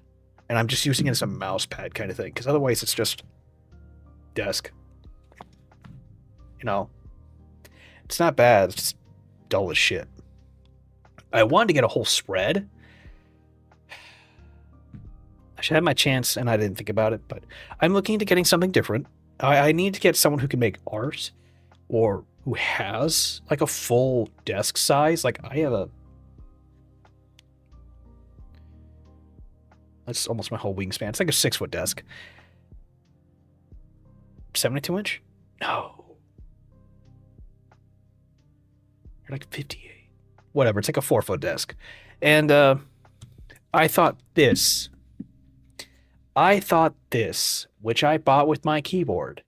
and I'm just using it as a mouse pad kind of thing, because otherwise it's just desk. You know, it's not bad. It's just dull as shit. I wanted to get a whole spread. I should have my chance, and I didn't think about it, but I'm looking into getting something different. I need to get someone who can make art, or who has like a full desk size. Like I have that's almost my whole wingspan. It's like a 6-foot desk. 72-inch? No. You're like 58. Whatever. It's like a 4-foot desk. And I thought this, which I bought with my keyboard.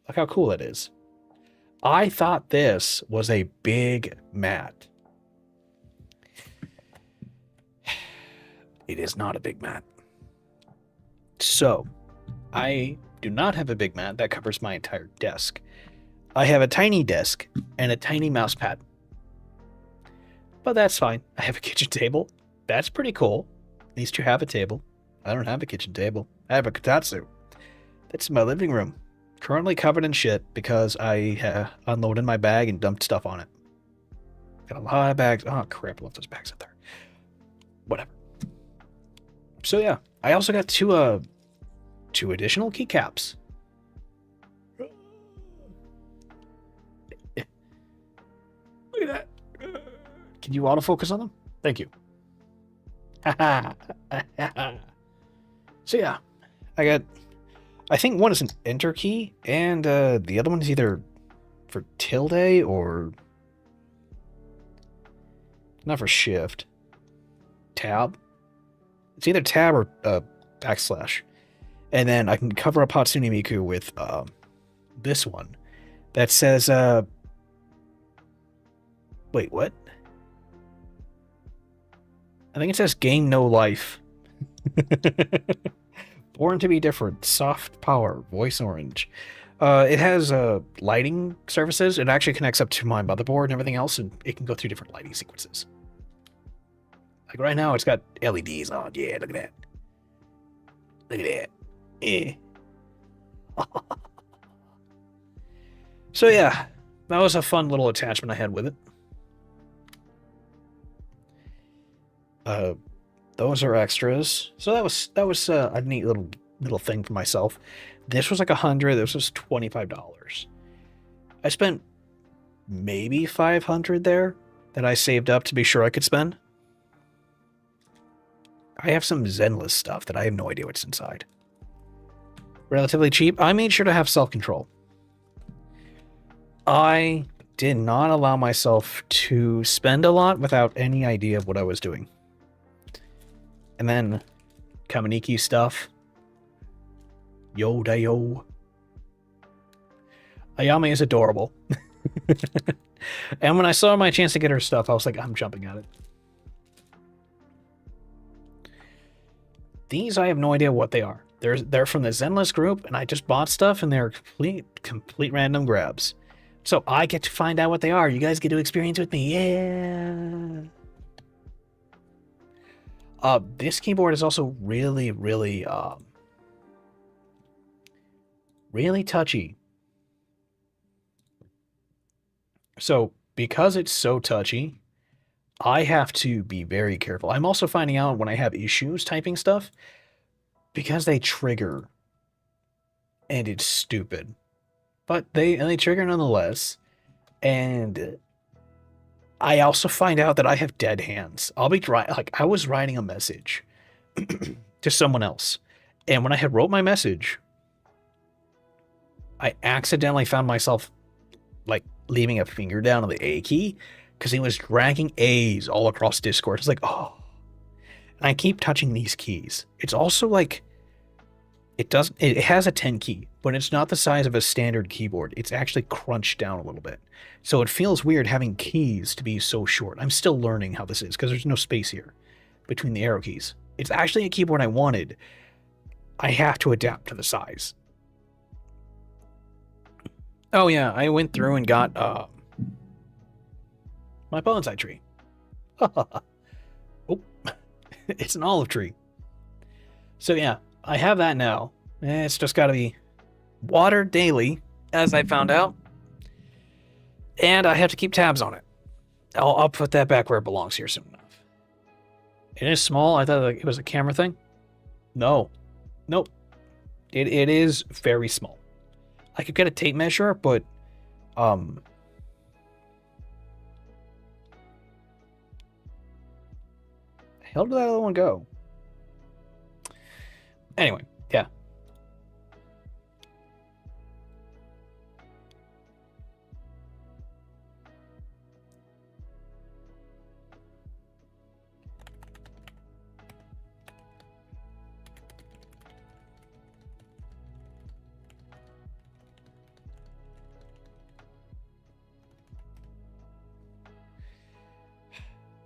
Look how cool it is. I thought this was a big mat. It is not a big mat. So, I do not have a big mat that covers my entire desk. I have a tiny desk and a tiny mouse pad. But that's fine. I have a kitchen table. That's pretty cool. At least you have a table. I don't have a kitchen table. I have a kotatsu. That's my living room. Currently covered in shit because I unloaded my bag and dumped stuff on it. Got a lot of bags. Oh, crap. I left those bags up there. Whatever. So, yeah. I also got two additional keycaps. Look at that. Can you autofocus on them? Thank you. So, yeah. I think one is an enter key, and the other one is either for tilde or not for shift. Tab. It's either tab or backslash. And then I can cover up Hatsune Miku with this one that says, wait, what? I think it says gain no life. Born to be different. Soft power. Voice orange. It has lighting services. It actually connects up to my motherboard and everything else, and it can go through different lighting sequences. Like right now, it's got LEDs on. Yeah, look at that. Look at that. Yeah. So yeah, that was a fun little attachment I had with it. Those are extras. So that was a neat little thing for myself. This was like $100. This was $25. I spent maybe $500 there that I saved up to be sure I could spend. I have some Zenless stuff that I have no idea what's inside. relatively cheap. I made sure to have self-control. I did not allow myself to spend a lot without any idea of what I was doing. And then Kaminiki stuff. Yo da yo. Ayame is adorable. And when I saw my chance to get her stuff, I was like, I'm jumping at it. These, I have no idea what they are. They're from the Zenless group, and I just bought stuff, and they're complete random grabs. So I get to find out what they are. You guys get to experience with me. Yeah. This keyboard is also really, really, really touchy. So because it's so touchy, I have to be very careful. I'm also finding out when I have issues typing stuff because they trigger, and it's stupid. But they trigger nonetheless. And I also find out that I have dead hands. I'll be like, I was writing a message to someone else, and when I had wrote my message, I accidentally found myself like leaving a finger down on the A key because he was dragging A's all across Discord. It's like, oh, and I keep touching these keys. It's also like it has a 10 key, but it's not the size of a standard keyboard. It's actually crunched down a little bit. So it feels weird having keys to be so short. I'm still learning how this is because there's no space here between the arrow keys. It's actually a keyboard I wanted. I have to adapt to the size. Oh yeah, I went through and got my bonsai tree. Oh, it's an olive tree. So yeah, I have that now. It's just got to be watered daily, as I found out. And I have to keep tabs on it. I'll put that back where it belongs here soon enough. It is small. I thought it was a camera thing. No. Nope. It is very small. I could get a tape measure, but the hell did that other one go? Anyway, yeah.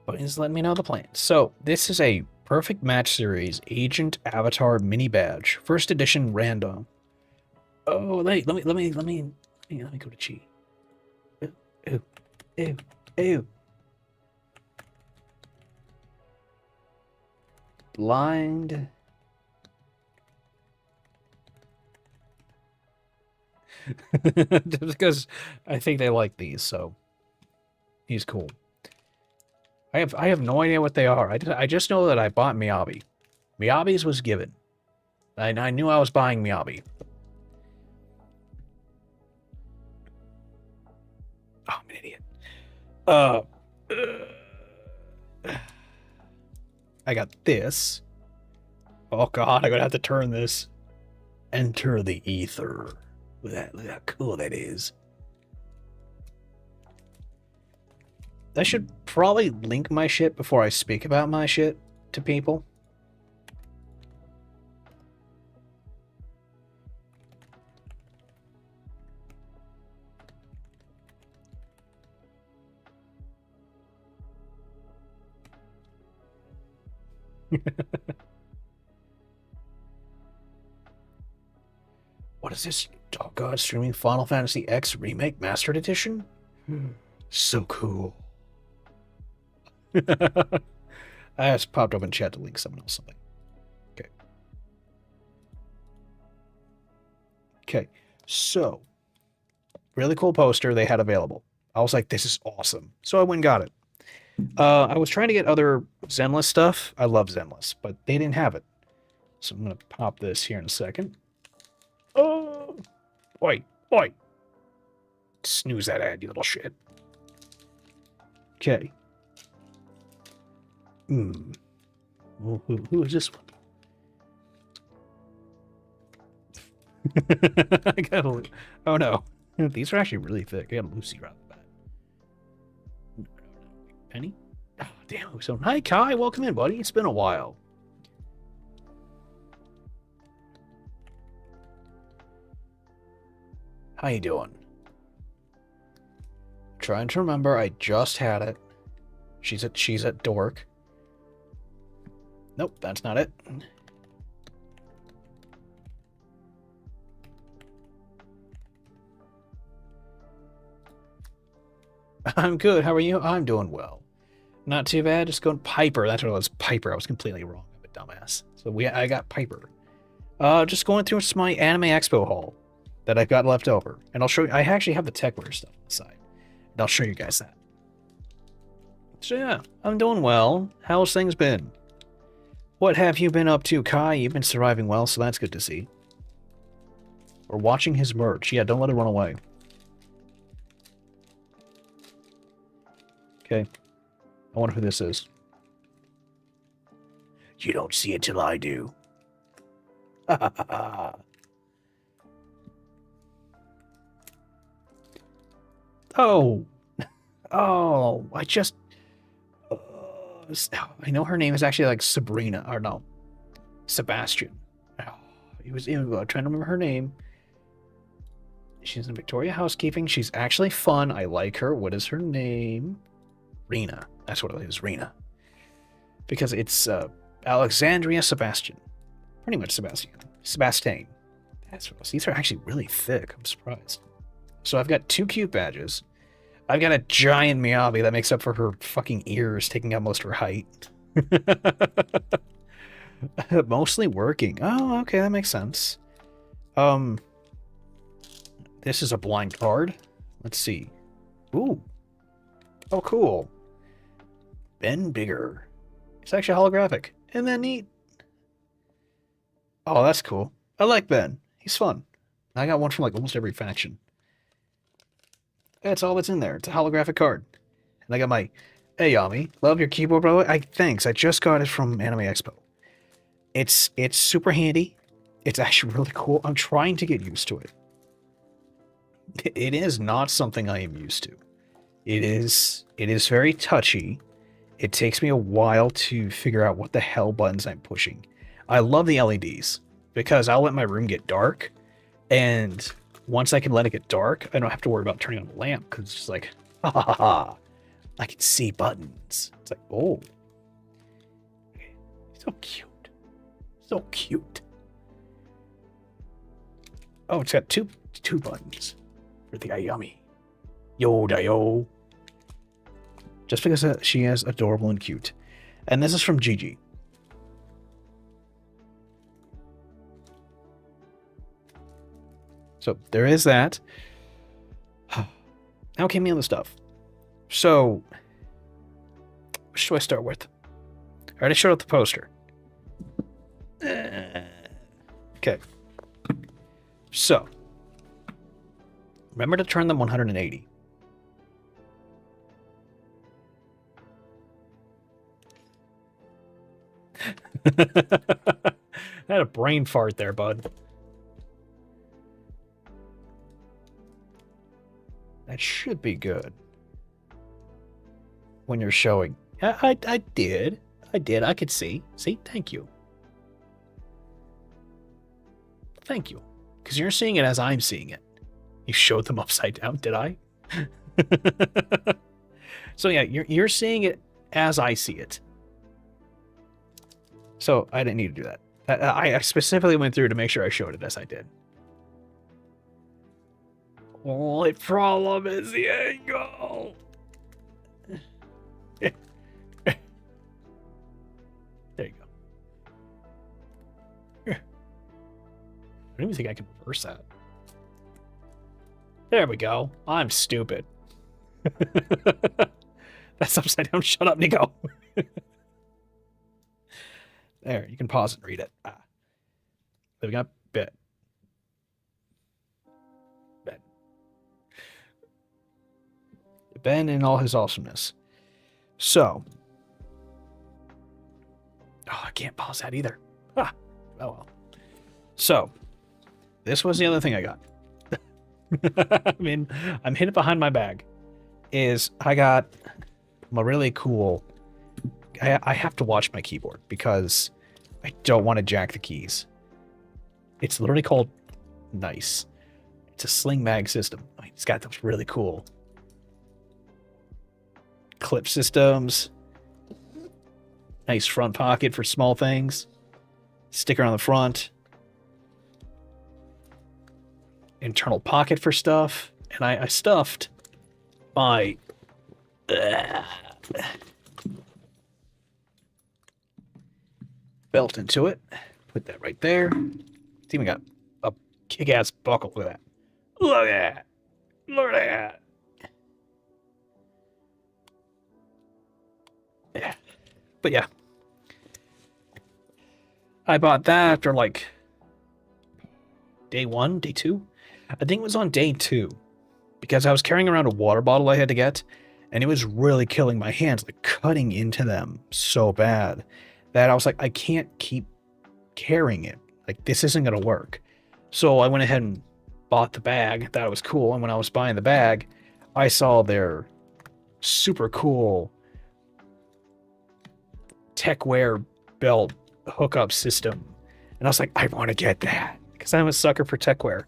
Buttons let me know the plan. So this is a Perfect Match Series Agent Avatar Mini Badge, first edition random. Oh, let me go to Chi. Ew. Blind. Just because I think they like these, so he's cool. I have no idea what they are. I just know that I bought Miyabi. Miyabi's was given. I knew I was buying Miyabi. Oh, I'm an idiot. I got this. Oh god, I'm gonna have to turn this. Enter the ether. Look at how cool that is. I should probably link my shit before I speak about my shit to people. What is this? Oh god, streaming Final Fantasy X Remake Mastered Edition? So cool. I just popped up in chat to link someone else something. Okay, so really cool poster they had available. I was like, this is awesome. So I went and got it. I was trying to get other Zenless stuff. I love Zenless, but they didn't have it. So I'm going to pop this here in a second. Oh, oi. Snooze that ad, you little shit. Okay. Who is this one? I got a, oh no. These are actually really thick. I got a Lucy right off the bat. No, no, no. Penny? Oh, damn. So, hi, Kai. Welcome in, buddy. It's been a while. How you doing? Trying to remember. I just had it. She's at Dork. Nope, that's not it. I'm good. How are you? I'm doing well. Not too bad. Just going Piper. That's what it was. Piper. I was completely wrong. I'm a dumbass. So I got Piper. Just going through my Anime Expo haul that I've got left over, and I'll show you. I actually have the techwear stuff on the side, and I'll show you guys that. So yeah, I'm doing well. How's things been? What have you been up to, Kai? You've been surviving well, so that's good to see. We're watching his merch. Yeah, don't let it run away. Okay. I wonder who this is. You don't see it till I do. Oh. Oh, I know her name is actually like Sabrina, or no, Sebastian. Oh, trying to remember her name. She's in Victoria Housekeeping. She's actually fun. I like her. What is her name? Rena. That's what it is, Rena. Because it's Alexandria Sebastian. Pretty much Sebastian. Sebastane. That's what it was. These are actually really thick. I'm surprised. So I've got 2 cute badges. I've got a giant Miyabi that makes up for her fucking ears, taking up most of her height. Mostly working. Oh, okay, that makes sense. This is a blind card. Let's see. Ooh. Oh, cool. Ben Bigger. It's actually holographic. Isn't that neat? Oh, that's cool. I like Ben. He's fun. I got one from like almost every faction. That's all that's in there. It's a holographic card. And I got my Ayami. Love your keyboard, bro. Thanks. I just got it from Anime Expo. It's super handy. It's actually really cool. I'm trying to get used to it. It is not something I am used to. It is very touchy. It takes me a while to figure out what the hell buttons I'm pushing. I love the LEDs because I'll let my room get dark, and once I can let it get dark, I don't have to worry about turning on the lamp because it's just like, ha ha ha, I can see buttons. It's like, oh, so cute, so cute. Oh, it's got two buttons for the Ayami. Yoda yo. Just because she is adorable and cute. And this is from Gigi. So there is that. Now came the other stuff. So, what should I start with? I already showed up the poster. Okay. So, remember to turn them 180. I had a brain fart there, bud. That should be good. When you're showing. I did. I could see. See? Thank you. Thank you. Because you're seeing it as I'm seeing it. You showed them upside down, did I? So yeah, you're seeing it as I see it. So I didn't need to do that. I specifically went through to make sure I showed it as I did. Only problem is the angle. There you go. I don't even think I can reverse that. There we go. I'm stupid. That's upside down. Shut up, Nico. There, you can pause and read it. Then we got Ben. Ben in all his awesomeness. So. Oh, I can't pause that either. Ah, oh well. So. this was the other thing I got. I mean, I'm hidden behind my bag. Is I got a really cool... I have to watch my keyboard because I don't want to jack the keys. It's literally called Nice. It's a sling mag system. I mean, it's got those really cool clip systems. Nice front pocket for small things. Sticker on the front. Internal pocket for stuff. And I stuffed my belt into it. Put that right there. It's even got a kick-ass buckle. Look at that. Look at that. Look at that. Yeah. But yeah. I bought that after like day 1, day 2. I think it was on day 2. Because I was carrying around a water bottle I had to get. And it was really killing my hands. Like cutting into them so bad. That I was like, I can't keep carrying it. Like, this isn't going to work. So I went ahead and bought the bag. Thought it was cool. And when I was buying the bag, I saw their super cool techwear belt hookup system. And I was like, I want to get that. Because I'm a sucker for techwear.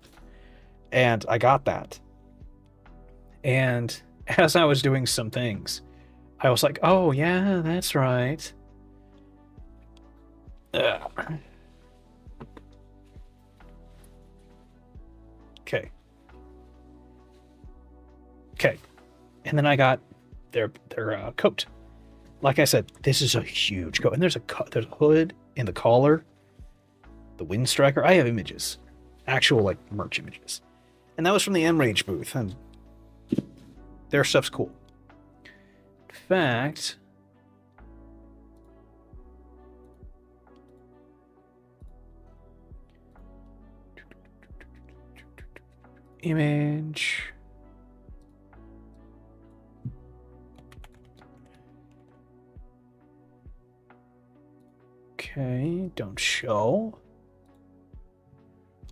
And I got that. And as I was doing some things, I was like, oh, yeah, that's right. Okay. Okay. And then I got their coat. Like I said, this is a huge coat. And there's a hood in the collar. The wind striker. I have images. Actual, like, merch images. And that was from the M-Rage booth. And their stuff's cool. In fact... image. Okay, don't show.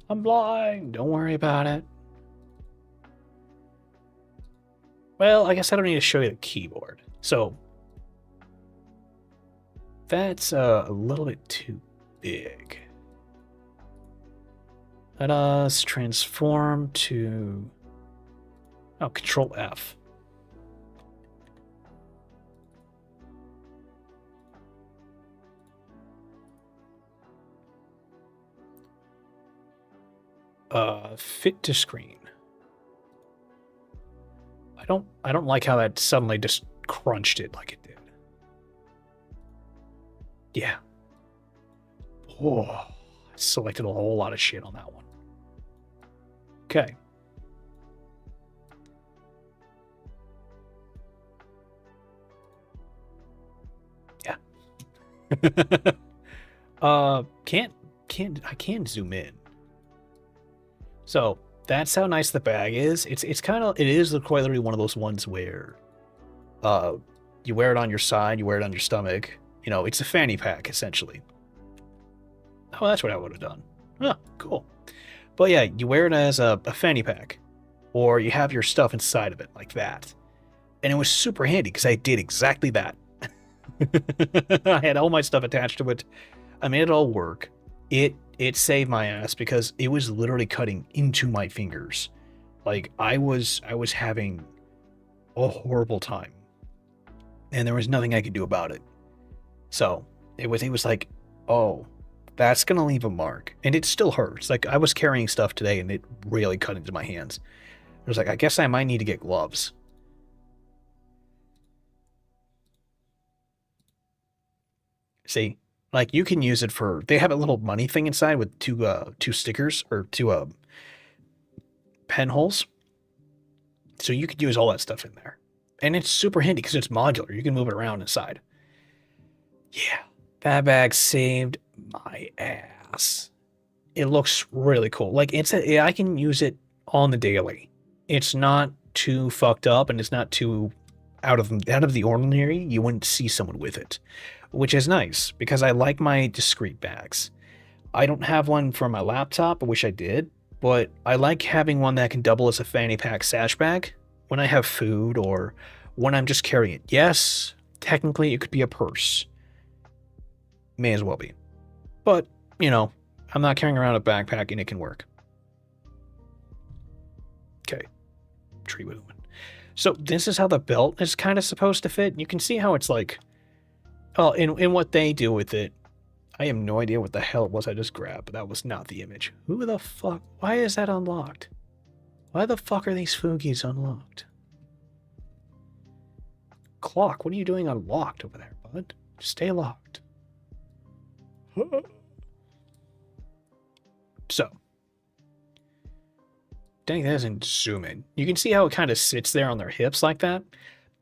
I'm blind. Don't worry about it. Well, I guess I don't need to show you the keyboard. So that's a little bit too big. Let us transform to, Control F. Fit to screen. I don't like how that suddenly just crunched it like it did. Yeah. Oh, I selected a whole lot of shit on that one. Okay. Yeah. I can't zoom in. So that's how nice the bag is. It is quite literally one of those ones where you wear it on your side, you wear it on your stomach. You know, it's a fanny pack essentially. Oh, that's what I would have done. Oh, cool. But yeah, you wear it as a fanny pack, or you have your stuff inside of it like that. And it was super handy because I did exactly that. I had all my stuff attached to it. I made it all work. It saved my ass because it was literally cutting into my fingers. Like I was having a horrible time. And there was nothing I could do about it. So it was like, oh, that's going to leave a mark. And it still hurts. Like, I was carrying stuff today, and it really cut into my hands. I was like, I guess I might need to get gloves. See? Like, you can use it for... They have a little money thing inside with two stickers, or two pen holes. So you could use all that stuff in there. And it's super handy, because it's modular. You can move it around inside. Yeah. That bag saved my ass. It looks really cool. Like I can use it on the daily. It's not too fucked up and it's not too out of the ordinary. You wouldn't see someone with it, which is nice because I like my discreet bags. I don't have one for my laptop. I wish I did, but I like having one that can double as a fanny pack sash bag when I have food or when I'm just carrying it. Yes, technically it could be a purse. May as well be. But, you know, I'm not carrying around a backpack and it can work. Okay. Tree movement. So this is how the belt is kind of supposed to fit. You can see how it's like, oh, in what they do with it. I have no idea what the hell it was I just grabbed, but that was not the image. Who the fuck? Why is that unlocked? Why the fuck are these Foogies unlocked? Clock, what are you doing unlocked over there, bud? Stay locked. So, dang, that doesn't zoom in. You can see how it kind of sits there on their hips like that.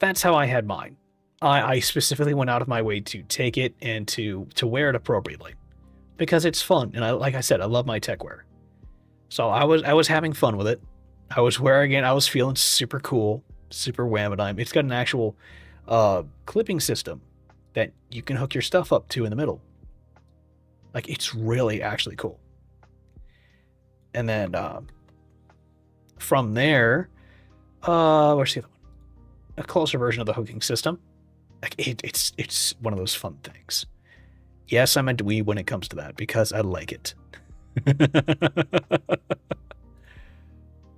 That's how I had mine. I specifically went out of my way to take it and to wear it appropriately because it's fun. And like I said, I love my tech wear. So I was having fun with it. I was wearing it. I was feeling super cool, super whammadime. It's got an actual clipping system that you can hook your stuff up to in the middle. Like, it's really actually cool. And then from there, where's the other one? A closer version of the hooking system. Like, it's one of those fun things. Yes, I'm a dweeb when it comes to that because I like it.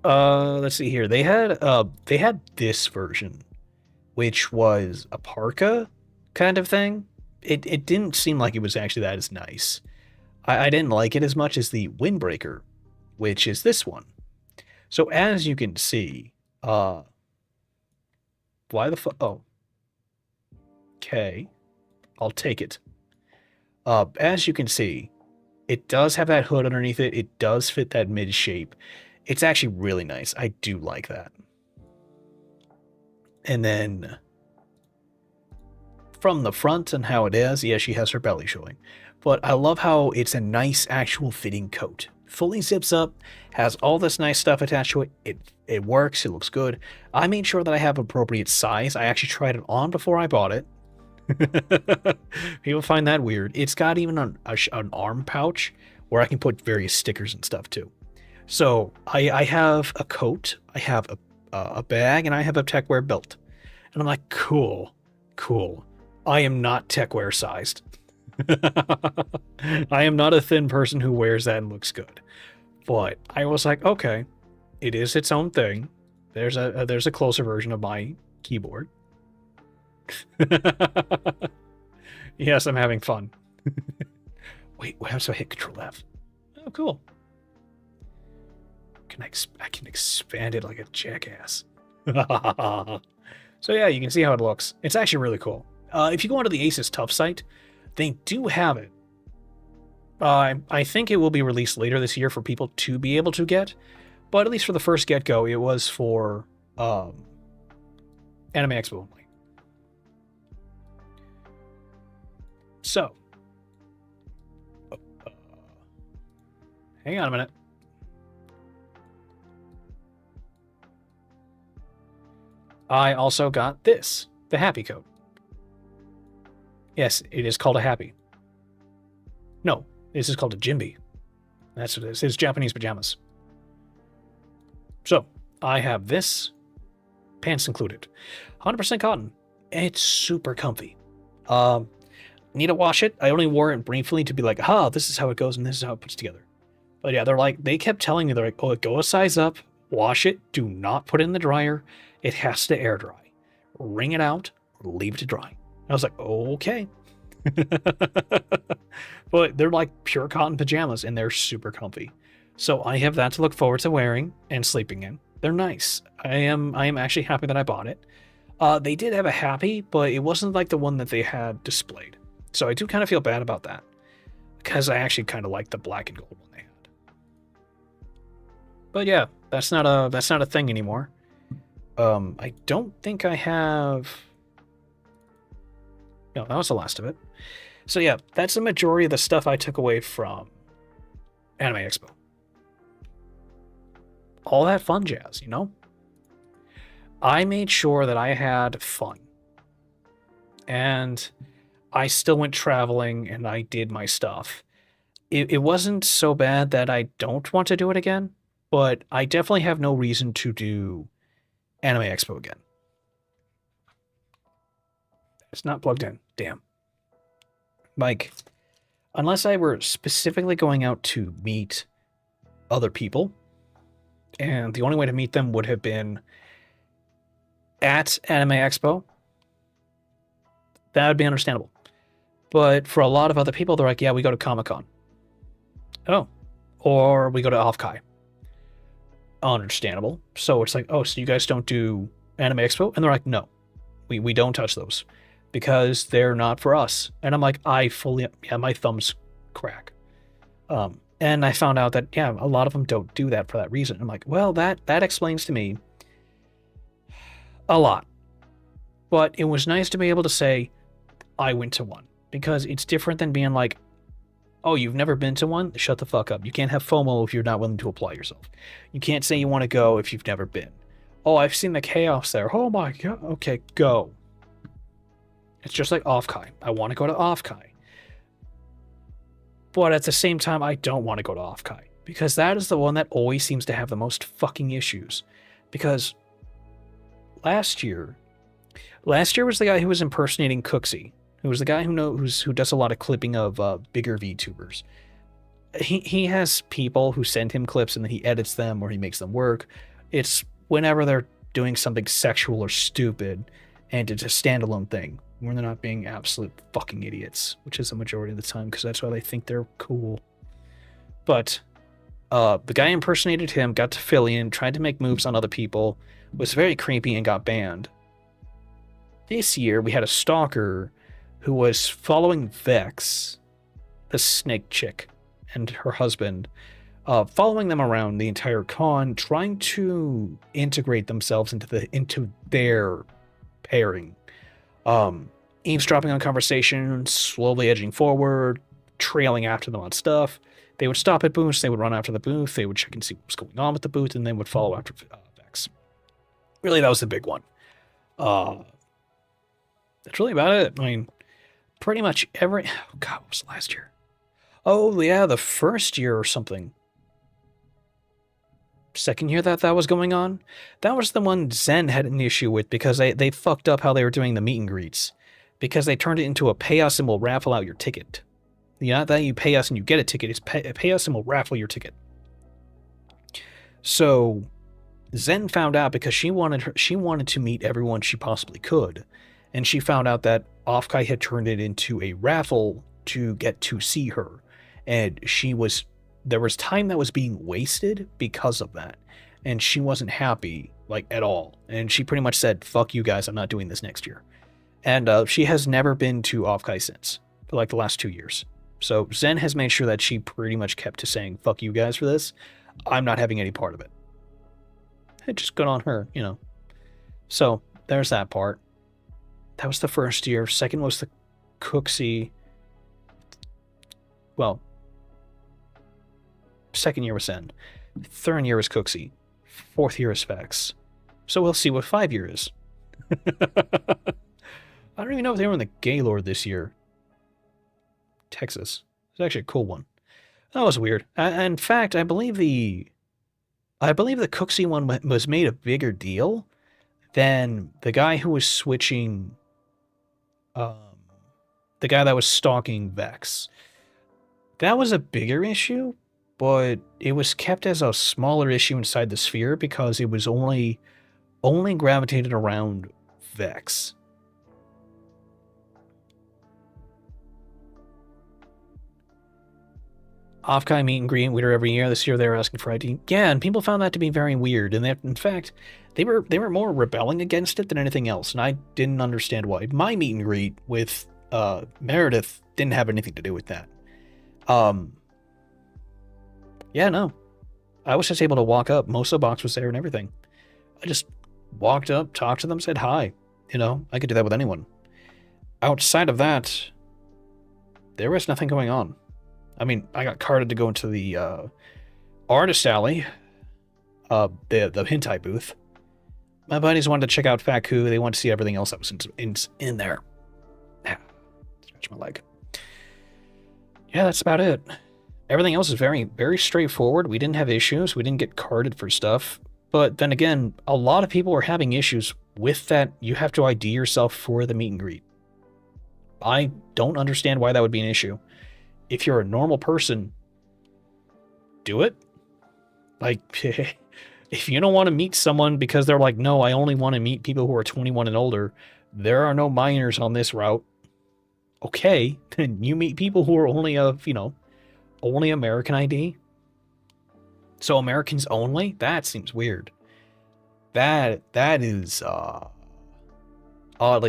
Let's see here. They had this version, which was a parka kind of thing. It didn't seem like it was actually that as nice. I didn't like it as much as the windbreaker, which is this one. So as you can see, why the fuck? Oh, okay, I'll take it. As you can see, it does have that hood underneath it. It does fit that mid shape. It's actually really nice. I do like that. And then from the front and how it is, yeah, she has her belly showing. But I love how it's a nice actual fitting coat. Fully zips up, has all this nice stuff attached to it. It works, it looks good. I made sure that I have appropriate size. I actually tried it on before I bought it. People find that weird. It's got even an arm pouch where I can put various stickers and stuff too. So I have a coat, I have a bag, and I have a techwear belt. And I'm like, cool. I am not techwear sized. I am not a thin person who wears that and looks good. But I was like, okay, it is its own thing. There's a closer version of my keyboard. Yes, I'm having fun. Wait, what happens if I hit Control F? Oh, cool. I can expand it like a jackass. So yeah, you can see how it looks. It's actually really cool. If you go onto the Asus Tough site, they do have it. I think it will be released later this year for people to be able to get, but at least for the first get-go, it was for Anime Expo only. So, hang on a minute. I also got this, the Happy Coat. Yes, it is called a Happy. No, this is called a Jimby. That's what it is. It's Japanese pajamas. So, I have this, pants included. 100% cotton. It's super comfy. Need to wash it. I only wore it briefly to be like, this is how it goes and this is how it puts together. But yeah, they kept telling me, they're like, oh, go a size up, wash it, do not put it in the dryer. It has to air dry. Wring it out, leave it to dry. I was like, okay. But they're like pure cotton pajamas and they're super comfy. So I have that to look forward to wearing and sleeping in. They're nice. I am actually happy that I bought it. They did have a Happy, but it wasn't like the one that they had displayed. So I do kind of feel bad about that because I actually kind of like the black and gold one they had. But yeah, that's not a thing anymore. I don't think I have. No, that was the last of it. So yeah, that's the majority of the stuff I took away from Anime Expo. All that fun jazz, you know? I made sure that I had fun. And I still went traveling and I did my stuff. It wasn't so bad that I don't want to do it again, but I definitely have no reason to do Anime Expo again. It's not plugged in. Damn. Like, unless I were specifically going out to meet other people, and the only way to meet them would have been at Anime Expo, that would be understandable. But for a lot of other people, they're like, yeah, we go to Comic-Con. Oh. Or we go to Offkai. Understandable. So it's like, oh, so you guys don't do Anime Expo? And they're like, no, we don't touch those because they're not for us. And I'm like, my thumbs crack. And I found out that, yeah, a lot of them don't do that for that reason. I'm like, well, that explains to me a lot. But it was nice to be able to say, I went to one. Because it's different than being like, oh, you've never been to one? Shut the fuck up. You can't have FOMO if you're not willing to apply yourself. You can't say you want to go if you've never been. Oh, I've seen the chaos there. Oh my god. Okay, go. It's just like Offkai. I want to go to Offkai. But at the same time, I don't want to go to Offkai. Because that is the one that always seems to have the most fucking issues. Because last year was the guy who was impersonating Cooksey. Who was the guy who does a lot of clipping of bigger VTubers. He has people who send him clips and then he edits them or he makes them work. It's whenever they're doing something sexual or stupid and it's a standalone thing when they're not being absolute fucking idiots, which is the majority of the time because that's why they think they're cool. But the guy impersonated him, got to fill in, tried to make moves on other people, was very creepy and got banned. This year we had a stalker who was following Vex, the snake chick, and her husband, following them around the entire con, trying to integrate themselves into their pairing. Eavesdropping on conversations, slowly edging forward, trailing after them on stuff. They would stop at booths, they would run after the booth, they would check and see what was going on with the booth, and then would follow after Vex. Really, that was the big one. That's really about it. I mean, pretty much every... Oh, God, what was last year? Oh, yeah, the first year or something. Second year that was going on? That was the one Zen had an issue with because they fucked up how they were doing the meet and greets. Because they turned it into a pay us and we'll raffle out your ticket. Not that you pay us and you get a ticket, it's pay us and we'll raffle your ticket. So, Zen found out because she wanted to meet everyone she possibly could. And she found out that Offkai had turned it into a raffle to get to see her. And there was time that was being wasted because of that. And she wasn't happy, like, at all. And she pretty much said, fuck you guys, I'm not doing this next year. And she has never been to Offkai since, for like the last 2 years. So Zen has made sure that she pretty much kept to saying, fuck you guys for this. I'm not having any part of it. It's just good on her, you know. So there's that part. That was the first year. Second was the Cooksey. Well, second year was Zen. Third year is Cooksey. Fourth year is Vex. So we'll see what 5 year is. I don't even know if they were in the Gaylord this year. Texas. It's actually a cool one. That was weird. In fact, I believe the Cooksey one was made a bigger deal than the guy who was switching. The guy that was stalking Vex. That was a bigger issue, but it was kept as a smaller issue inside the sphere because it was only gravitated around Vex. Offkai meet and greet every year. This year they were asking for ID. Yeah, and people found that to be very weird. And that, in fact, they were more rebelling against it than anything else. And I didn't understand why. My meet and greet with Meredith didn't have anything to do with that. Yeah, no. I was just able to walk up. Most of the box was there and everything. I just walked up, talked to them, said hi. You know, I could do that with anyone. Outside of that, there was nothing going on. I mean, I got carded to go into the artist alley, the hentai booth. My buddies wanted to check out Faku. They wanted to see everything else that was in there. Scratch my leg. Yeah, that's about it. Everything else is very, very straightforward. We didn't have issues. We didn't get carded for stuff. But then again, a lot of people are having issues with that. You have to ID yourself for the meet and greet. I don't understand why that would be an issue. If you're a normal person, do it. Like, if you don't want to meet someone because they're like, no, I only want to meet people who are 21 and older, there are no minors on this route. Okay, then you meet people who are only of, only American ID. So Americans only? That seems weird. That is oddly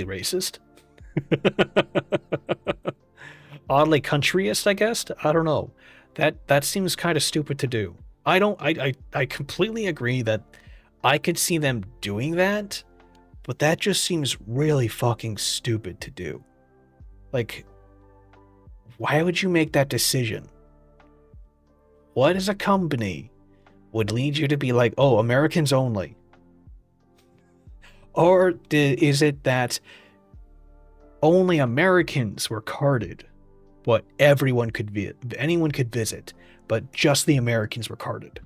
racist. Oddly countryist, I guess. I don't know. That seems kind of stupid to do. I completely agree that I could see them doing that, but that just seems really fucking stupid to do. Like, why would you make that decision? What as a company would lead you to be like, oh, Americans only? Or is it that only Americans were carded, but anyone could visit, but just the Americans were carded?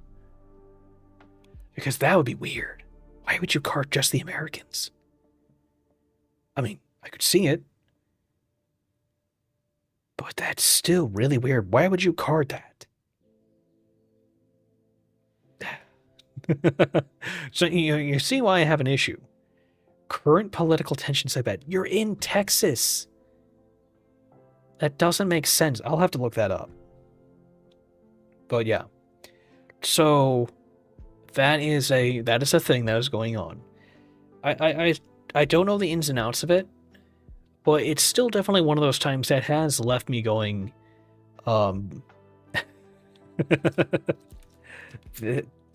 Because that would be weird. Why would you card just the Americans? I mean, I could see it, but that's still really weird. Why would you card that? So you see why I have an issue. Current political tensions, I bet. You're in Texas. That doesn't make sense. I'll have to look that up. But yeah. So that is a thing that is going on. I don't know the ins and outs of it, but it's still definitely one of those times that has left me going,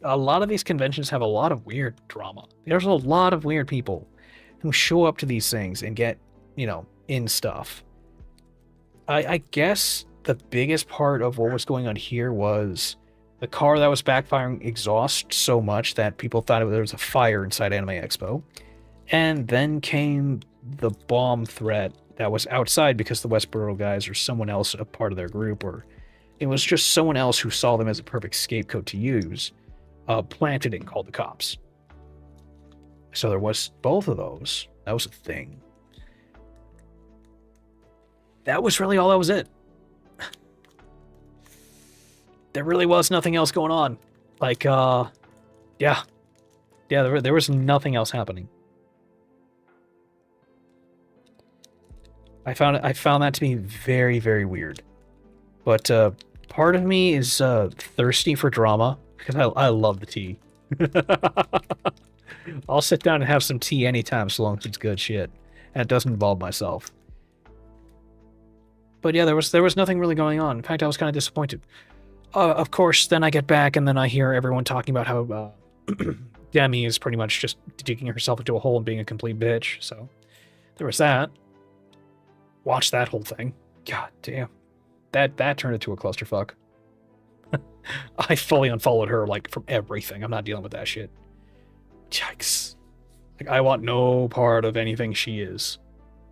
a lot of these conventions have a lot of weird drama. There's a lot of weird people who show up to these things and get, in stuff. I guess the biggest part of what was going on here was the car that was backfiring exhaust so much that people thought there was a fire inside Anime Expo. And then came the bomb threat that was outside because the Westboro guys or someone else, a part of their group, or it was just someone else who saw them as a perfect scapegoat to use, planted it and called the cops. So there was both of those. That was a thing. That was really all that was it. There really was nothing else going on. Like, yeah, there was nothing else happening. I found that to be very, very weird. But part of me is thirsty for drama because I love the tea. I'll sit down and have some tea anytime so long as it's good shit and it doesn't involve myself. But yeah, there was nothing really going on. In fact, I was kind of disappointed. Of course, then I get back and then I hear everyone talking about how Demi is pretty much just digging herself into a hole and being a complete bitch. So there was that. Watch that whole thing. God damn. That turned into a clusterfuck. I fully unfollowed her, like, from everything. I'm not dealing with that shit. Yikes. Like, I want no part of anything she is.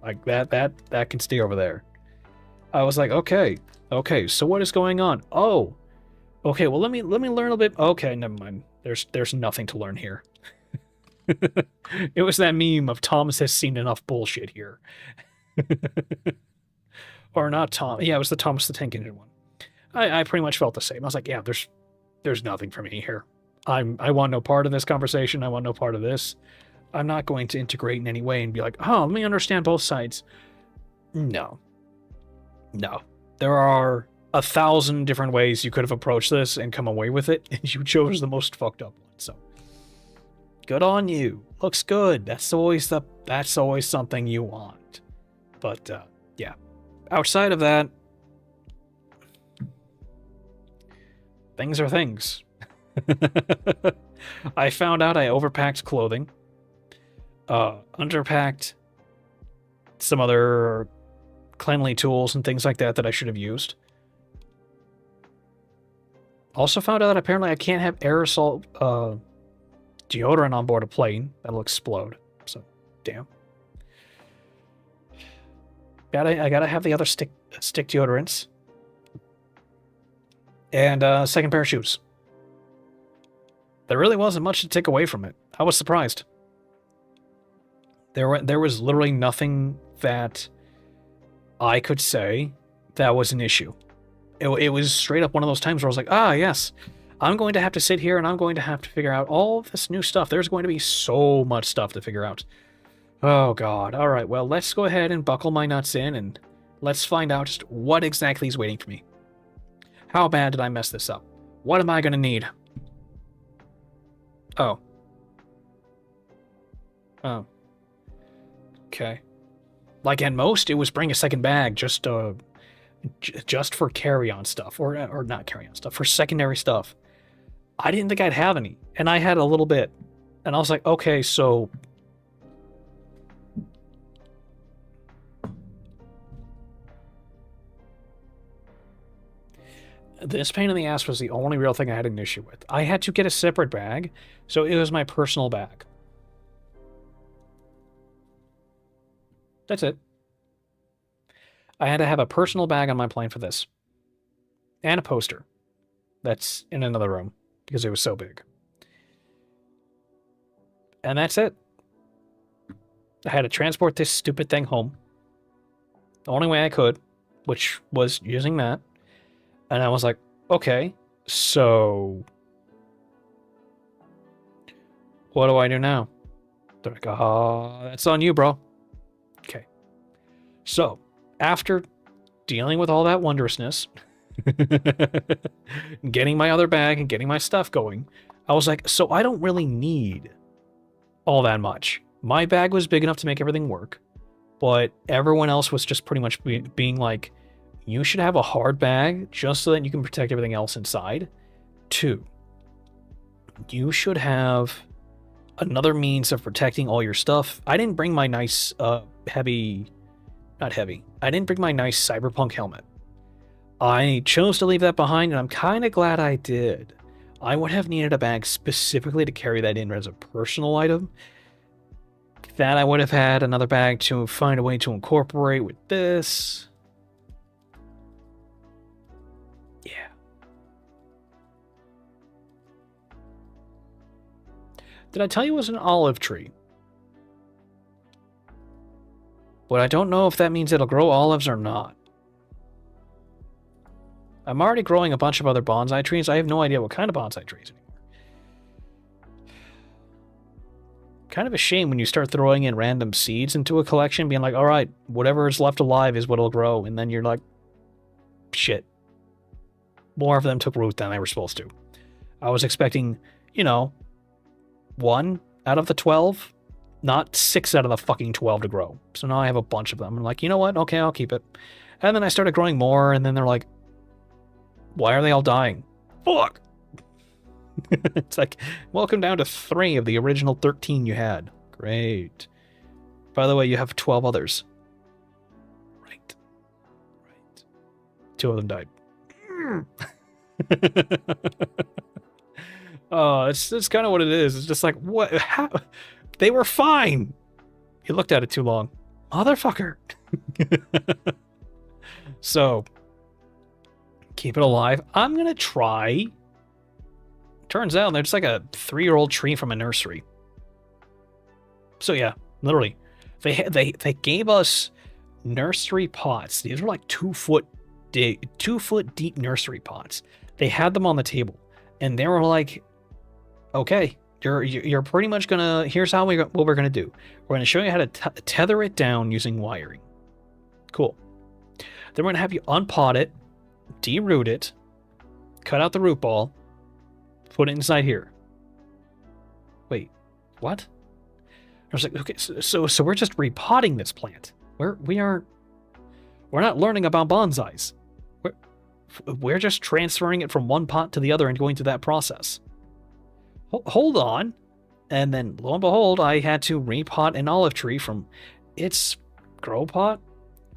Like, that can stay over there. I was like, okay, so what is going on? Oh, okay, well, let me learn a bit. Okay, never mind. There's nothing to learn here. It was that meme of Thomas has seen enough bullshit here. Or not Tom. Yeah, it was the Thomas the Tank Engine one. I pretty much felt the same. I was like, yeah, there's nothing for me here. I want no part of this conversation. I want no part of this. I'm not going to integrate in any way and be like, oh, let me understand both sides. No. There are 1,000 different ways you could have approached this and come away with it, and you chose the most fucked up one. So, good on you. Looks good. That's always something you want. But yeah, outside of that, things are things. I found out I overpacked clothing, underpacked some other cleanly tools and things like that I should have used. Also found out that apparently I can't have aerosol deodorant on board a plane. That'll explode. So, damn. I gotta have the other stick deodorants. and a second pair of shoes. There really wasn't much to take away from it. I was surprised. There was literally nothing that I could say that was an issue. It was straight up one of those times where I was like, ah, yes, I'm going to have to sit here and I'm going to have to figure out all this new stuff. There's going to be so much stuff to figure out. Oh, God. All right, well, let's go ahead and buckle my nuts in and let's find out just what exactly is waiting for me. How bad did I mess this up? What am I going to need? Oh. Oh. Okay. Like at most, it was bring a second bag just for carry-on stuff, or not carry-on stuff, for secondary stuff. I didn't think I'd have any, and I had a little bit, and I was like, okay, so this pain in the ass was the only real thing I had an issue with. I had to get a separate bag, so it was my personal bag. That's it. I had to have a personal bag on my plane for this. And a poster. That's in another room, because it was so big. And that's it. I had to transport this stupid thing home. The only way I could, which was using that. And I was like, okay, so what do I do now? They're like, oh, that's on you, bro. Okay. So, after dealing with all that wondrousness, getting my other bag and getting my stuff going, I was like, so I don't really need all that much. My bag was big enough to make everything work, but everyone else was just pretty much being like, you should have a hard bag just so that you can protect everything else inside. 2, you should have another means of protecting all your stuff. I didn't bring my nice heavy. I didn't bring my nice cyberpunk helmet. I chose to leave that behind, and I'm kind of glad I did. I would have needed a bag specifically to carry that in as a personal item. That I would have had another bag to find a way to incorporate with this. Yeah. Did I tell you it was an olive tree? But I don't know if that means it'll grow olives or not. I'm already growing a bunch of other bonsai trees. I have no idea what kind of bonsai trees anymore. Kind of a shame when you start throwing in random seeds into a collection, being like, all right, whatever is left alive is what'll grow. And then you're like, shit. More of them took root than they were supposed to. I was expecting, 1 out of the 12. Not 6 out of the fucking 12 to grow. So now I have a bunch of them. I'm like, you know what? Okay, I'll keep it. And then I started growing more, and then they're like, why are they all dying? Fuck! It's like, welcome down to 3 of the original 13 you had. Great. By the way, you have 12 others. Right. 2 of them died. Oh, it's kind of what it is. It's just like, what? How? They were fine. You looked at it too long. Motherfucker. So, keep it alive. I'm going to try. Turns out they're just like a 3-year-old tree from a nursery. So yeah, literally. They gave us nursery pots. These were like 2 foot deep nursery pots. They had them on the table. And they were like, okay, you're pretty much gonna, here's what we're gonna do. We're gonna show you how to tether it down using wiring. Cool. Then we're gonna have you unpot it, deroot it, cut out the root ball, put it inside here. Wait, what? I was like, okay, so we're just repotting this plant. We're not learning about bonsais. We're just transferring it from one pot to the other and going through that process. Hold on. And then, lo and behold, I had to repot an olive tree from its grow pot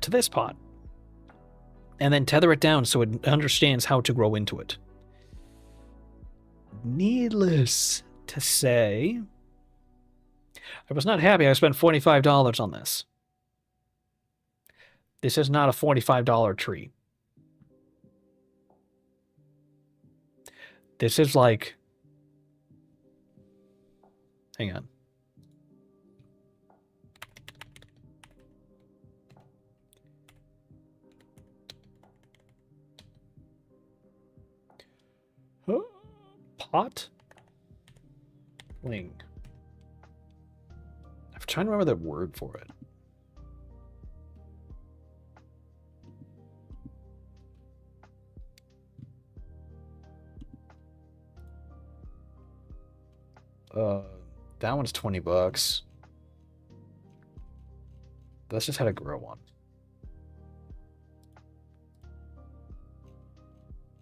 to this pot. And then tether it down so it understands how to grow into it. Needless to say, I was not happy I spent $45 on this. This is not a $45 tree. This is like... Hang on. Pot? Ling. I'm trying to remember the word for it. That one's $20. Let's just how to grow one.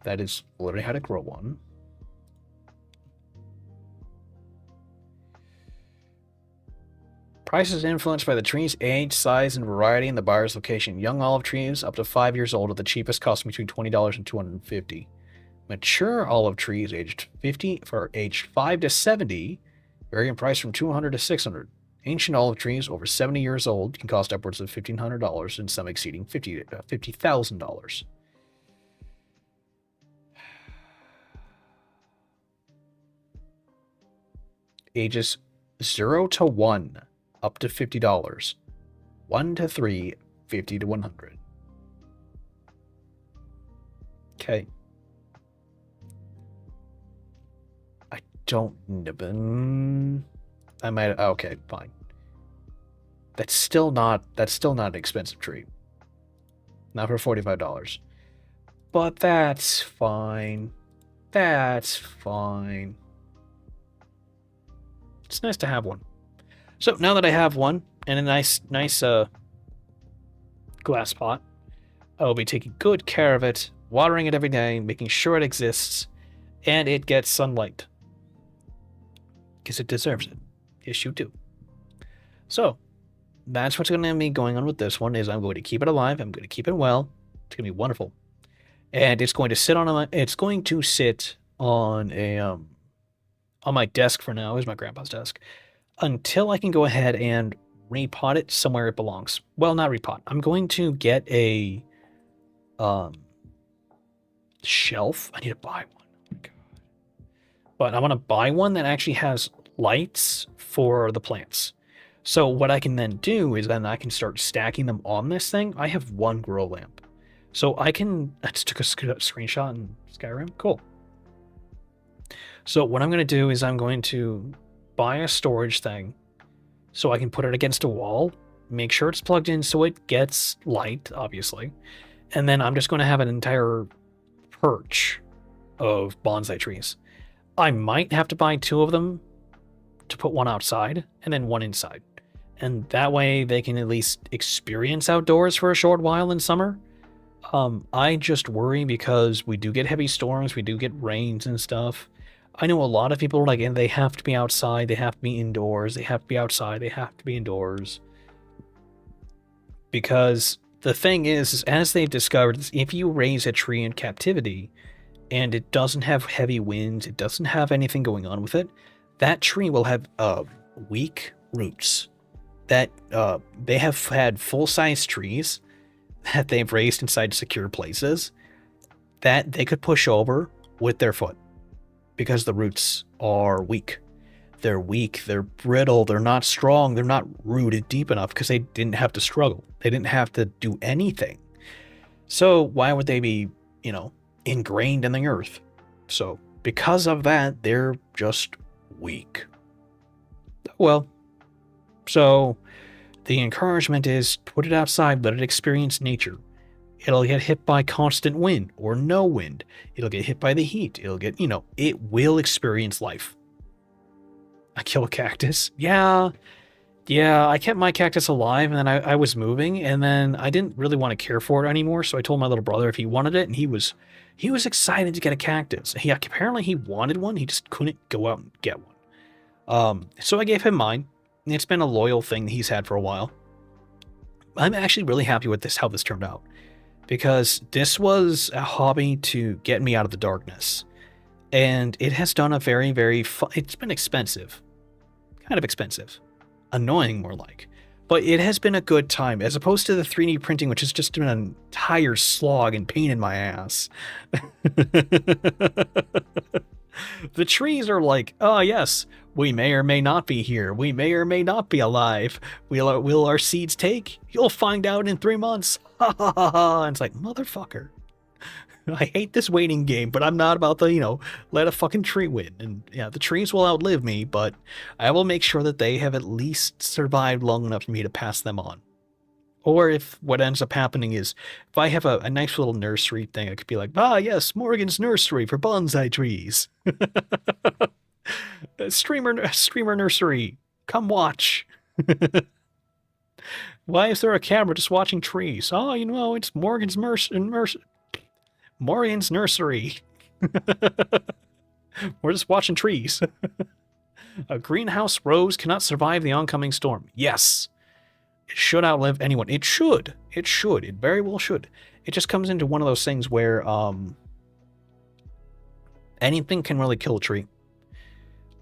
That is literally how to grow one. Price is influenced by the tree's age, size, and variety in the buyer's location. Young olive trees up to 5 years old are the cheapest, costing between $20 and $250. Mature olive trees aged 5 to 70 vary in price from $200 to $600. Ancient olive trees over 70 years old can cost upwards of $1,500 and some exceeding $50,000. Ages 0 to 1, up to $50. 1 to 3, $50 to $100. Okay. I don't know. I might. Okay, fine. That's still not an expensive tree. Not for $45. But that's fine. That's fine. It's nice to have one. So now that I have one and a nice glass pot, I'll be taking good care of it, watering it every day, making sure it exists, and it gets sunlight. Because it deserves it. Yes, you do. So, that's what's going to be going on with this one, is I'm going to keep it alive, I'm going to keep it well, it's going to be wonderful. And it's going to sit on my desk for now, is my grandpa's desk, until I can go ahead and repot it somewhere it belongs. Well, not repot. I'm going to get a shelf. I need to buy one. Oh my God. But I want to buy one that actually has lights for the plants. So what I can then do is then I can start stacking them on this thing. I have one grow lamp. So I just took a screenshot in Skyrim. Cool. So what I'm going to do is I'm going to buy a storage thing so I can put it against a wall, make sure it's plugged in so it gets light, obviously. And then I'm just going to have an entire perch of bonsai trees. I might have to buy 2 of them to put one outside and then one inside. And that way they can at least experience outdoors for a short while in summer. I just worry because we do get heavy storms, we do get rains and stuff. I know a lot of people are like, and they have to be outside, they have to be indoors, they have to be outside, they have to be indoors. Because the thing is as they've discovered, if you raise a tree in captivity and it doesn't have heavy winds, it doesn't have anything going on with it, that tree will have weak roots. That they have had full-size trees that they've raised inside secure places that they could push over with their foot because the roots are weak. They're weak, they're brittle, they're not strong, they're not rooted deep enough because they didn't have to struggle. They didn't have to do anything. So why would they be, ingrained in the earth? So because of that, they're just weak. Well, so the encouragement is put it outside, let it experience nature. It'll get hit by constant wind or no wind. It'll get hit by the heat. It'll get, it will experience life. I kill a cactus. Yeah, I kept my cactus alive, and then I was moving, and then I didn't really want to care for it anymore, so I told my little brother if he wanted it, and he was excited to get a cactus. Apparently he wanted one, he just couldn't go out and get one. So I gave him mine. It's been a loyal thing that he's had for a while. I'm actually really happy with how this turned out, because this was a hobby to get me out of the darkness, and it has done a very, very it's been expensive. Kind of expensive. Annoying, more like. But it has been a good time, as opposed to the 3D printing, which has just been an entire slog and pain in my ass. The trees are like, oh yes, we may or may not be here. We may or may not be alive. Will our seeds take? You'll find out in 3 months. Ha ha ha ha. And it's like, motherfucker. I hate this waiting game, but I'm not about to, let a fucking tree win. And yeah, the trees will outlive me, but I will make sure that they have at least survived long enough for me to pass them on. Or if what ends up happening is, if I have a nice little nursery thing, I could be like, ah, yes, Morgan's nursery for bonsai trees. Streamer nursery, come watch. Why is there a camera just watching trees? Oh, it's Morgan's Morgan's nursery. We're just watching trees. A greenhouse rose cannot survive the oncoming storm. Yes. It should outlive anyone. It should. It should. It very well should. It just comes into one of those things where anything can really kill a tree.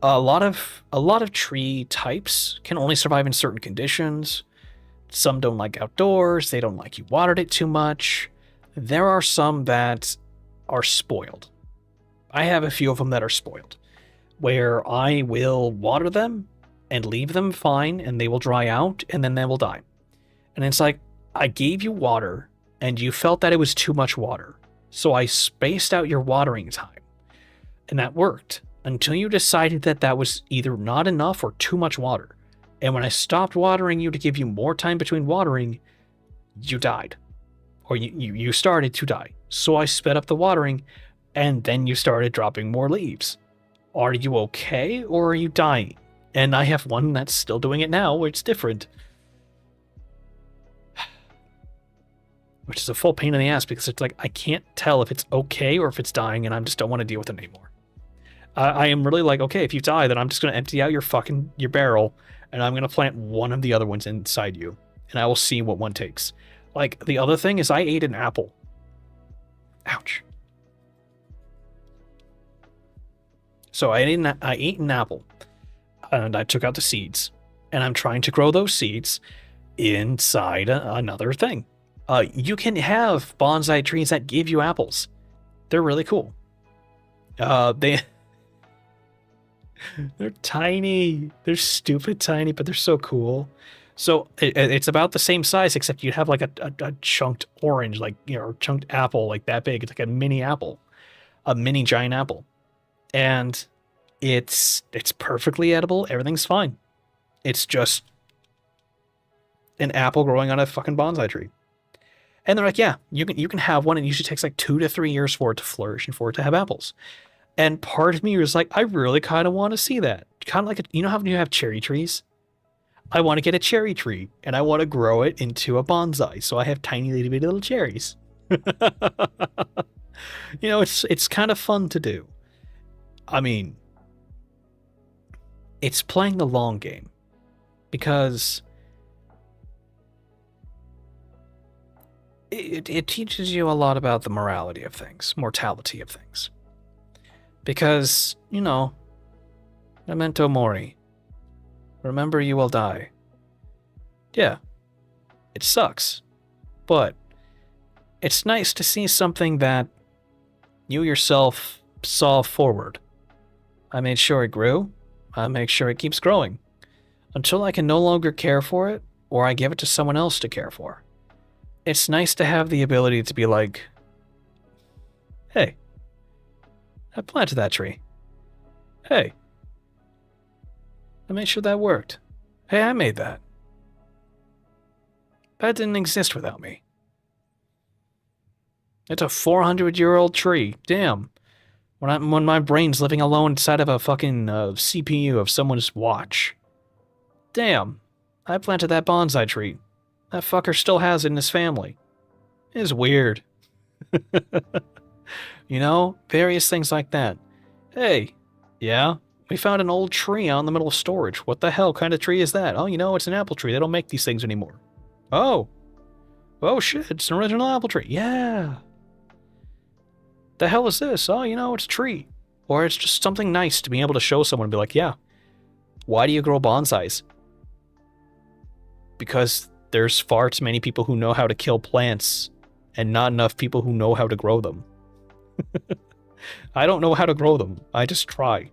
A lot of tree types can only survive in certain conditions. Some don't like outdoors. They don't like you watered it too much. There are some that are spoiled. I have a few of them that are spoiled, where I will water them and leave them fine, and they will dry out, and then they will die. And it's like, I gave you water, and you felt that it was too much water. So I spaced out your watering time. And that worked, until you decided that that was either not enough or too much water. And when I stopped watering you to give you more time between watering, you died. Or you started to die. So I sped up the watering, and then you started dropping more leaves. Are you okay, or are you dying? And I have one that's still doing it now, where it's different. Which is a full pain in the ass, because it's like, I can't tell if it's okay or if it's dying, and I just don't want to deal with it anymore. I am really like, okay, if you die, then I'm just going to empty out your barrel, and I'm going to plant one of the other ones inside you, and I will see what one takes. Like, the other thing is I ate an apple. Ouch. So I ate an apple. And I took out the seeds, and I'm trying to grow those seeds inside another thing. You can have bonsai trees that give you apples. They're really cool. They're tiny. They're stupid tiny, but they're so cool. So it's about the same size, except you'd have like a chunked orange, or chunked apple like that big. It's like a mini apple, a mini giant apple, and it's perfectly edible. Everything's fine. It's just an apple growing on a fucking bonsai tree. And they're like, yeah, you can have one. It usually takes like 2 to 3 years for it to flourish and for it to have apples. And part of me was like, I really kind of want to see that. Kind of like, how you have cherry trees? I want to get a cherry tree, and I want to grow it into a bonsai, so I have tiny little cherries. It's kind of fun to do. I mean, it's playing the long game, because it teaches you a lot about the morality of things, mortality of things. Because, memento mori. Remember, you will die. Yeah, it sucks, but it's nice to see something that you yourself saw forward. I made sure it grew. I make sure it keeps growing until I can no longer care for it, or I give it to someone else to care for. It's nice to have the ability to be like, hey, I planted that tree. Hey, I made sure that worked. Hey, I made that. That didn't exist without me. It's a 400-year-old tree. Damn. When my brain's living alone inside of a fucking CPU of someone's watch. Damn. I planted that bonsai tree. That fucker still has it in his family. It's weird. Various things like that. Hey, yeah, we found an old tree out in the middle of storage. What the hell kind of tree is that? Oh, it's an apple tree. They don't make these things anymore. Oh shit, it's an original apple tree. Yeah. The hell is this? Oh, it's a tree. Or it's just something nice to be able to show someone and be like, yeah, why do you grow bonsais? Because there's far too many people who know how to kill plants and not enough people who know how to grow them. I don't know how to grow them. I just try.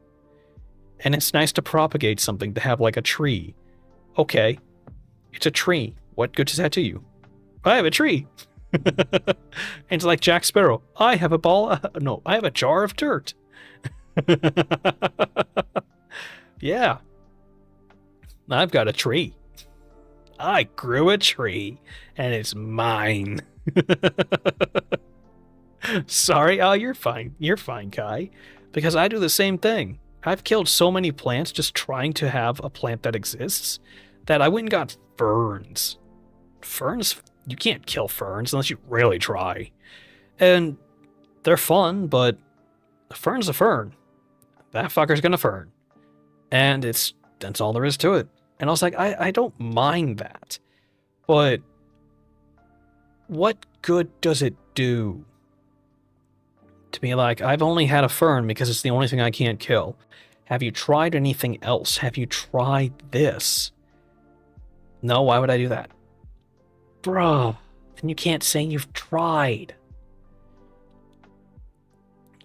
And it's nice to propagate something, to have like a tree. Okay, it's a tree. What good does that do you? I have a tree. And it's like Jack Sparrow. I have a ball. No, I have a jar of dirt. Yeah, I've got a tree. I grew a tree, and it's mine. Sorry. Oh, you're fine. You're fine, Kai. Because I do the same thing. I've killed so many plants just trying to have a plant that exists that I went and got ferns. Ferns? You can't kill ferns unless you really try. And they're fun, but a fern's a fern. That fucker's gonna fern. And that's all there is to it. And I was like, I don't mind that. But what good does it do? To be like, I've only had a fern because it's the only thing I can't kill. Have you tried anything else? Have you tried this? No, why would I do that? Bruh, then you can't say you've tried.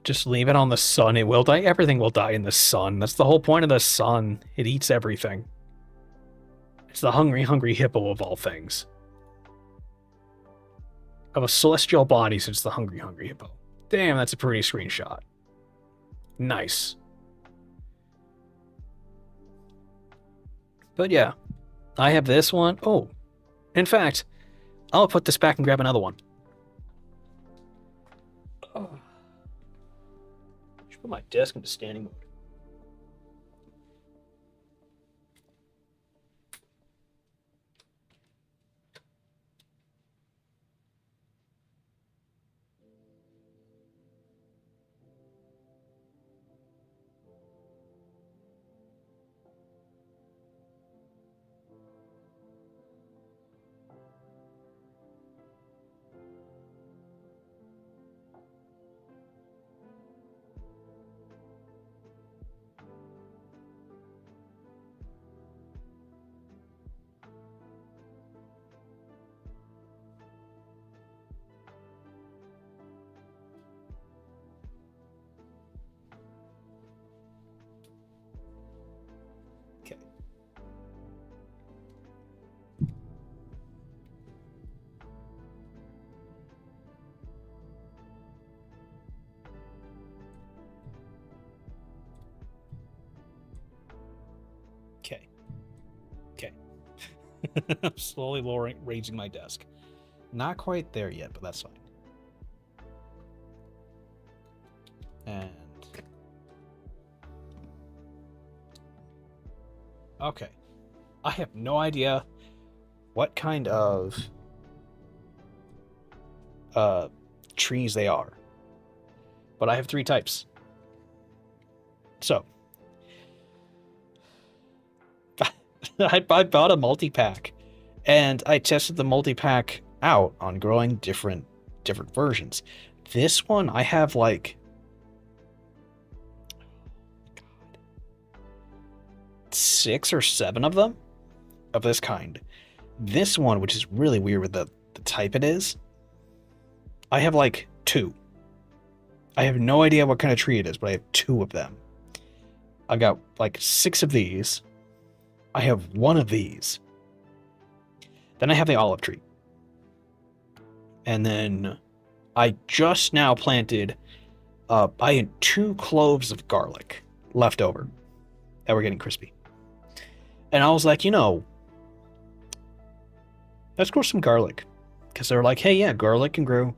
Just leave it on the sun. It will die. Everything will die in the sun. That's the whole point of the sun. It eats everything. It's the hungry, hungry hippo of all things. Of a celestial bodies, it's the hungry, hungry hippo. Damn, that's a pretty screenshot. Nice. But yeah, I have this one. Oh, in fact, I'll put this back and grab another one. Oh. Should put my desk into standing mode. Okay. I'm slowly raising my desk. Not quite there yet, but that's fine. And okay. I have no idea what kind of trees they are. But I have 3 types. So I bought a multi-pack, and I tested the multi-pack out on growing different versions. This one, I have like 6 or 7 of them of this kind. This one, which is really weird with the type it is, I have like 2. I have no idea what kind of tree it is, but I have 2 of them. I've got like 6 of these. I have 1 of these. Then I have the olive tree. And then I just now planted, I had 2 cloves of garlic left over that were getting crispy. And I was like, let's grow some garlic. Because they were like, hey, yeah, garlic can grow,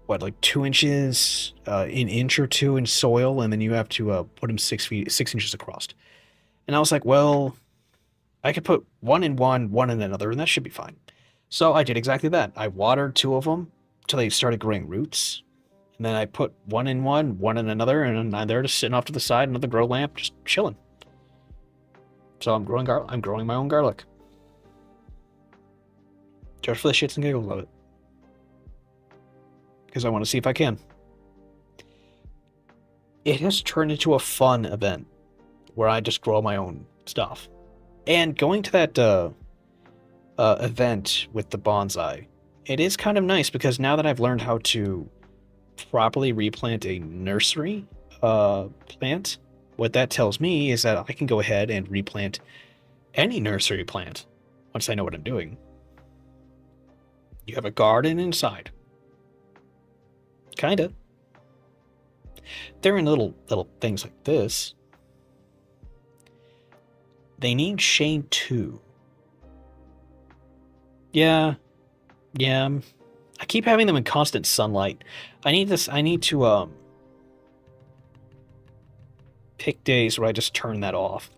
what, like 2 inches, an inch or 2 in soil, and then you have to put them 6 inches across. And I was like, well, I could put 1 in one, 1 in another, and that should be fine. So I did exactly that. I watered 2 of them till they started growing roots. And then I put 1 in one, 1 in another, and then they're just sitting off to the side, another grow lamp, just chilling. So I'm growing my own garlic. Just for the shits and giggles of it. Because I want to see if I can. It has turned into a fun event where I just grow my own stuff. And going to that event with the bonsai, it is kind of nice because now that I've learned how to properly replant a nursery plant, what that tells me is that I can go ahead and replant any nursery plant once I know what I'm doing. You have a garden inside. Kinda. They're in little things like this. They need shade too. Yeah. I keep having them in constant sunlight. I need to pick days where I just turn that off.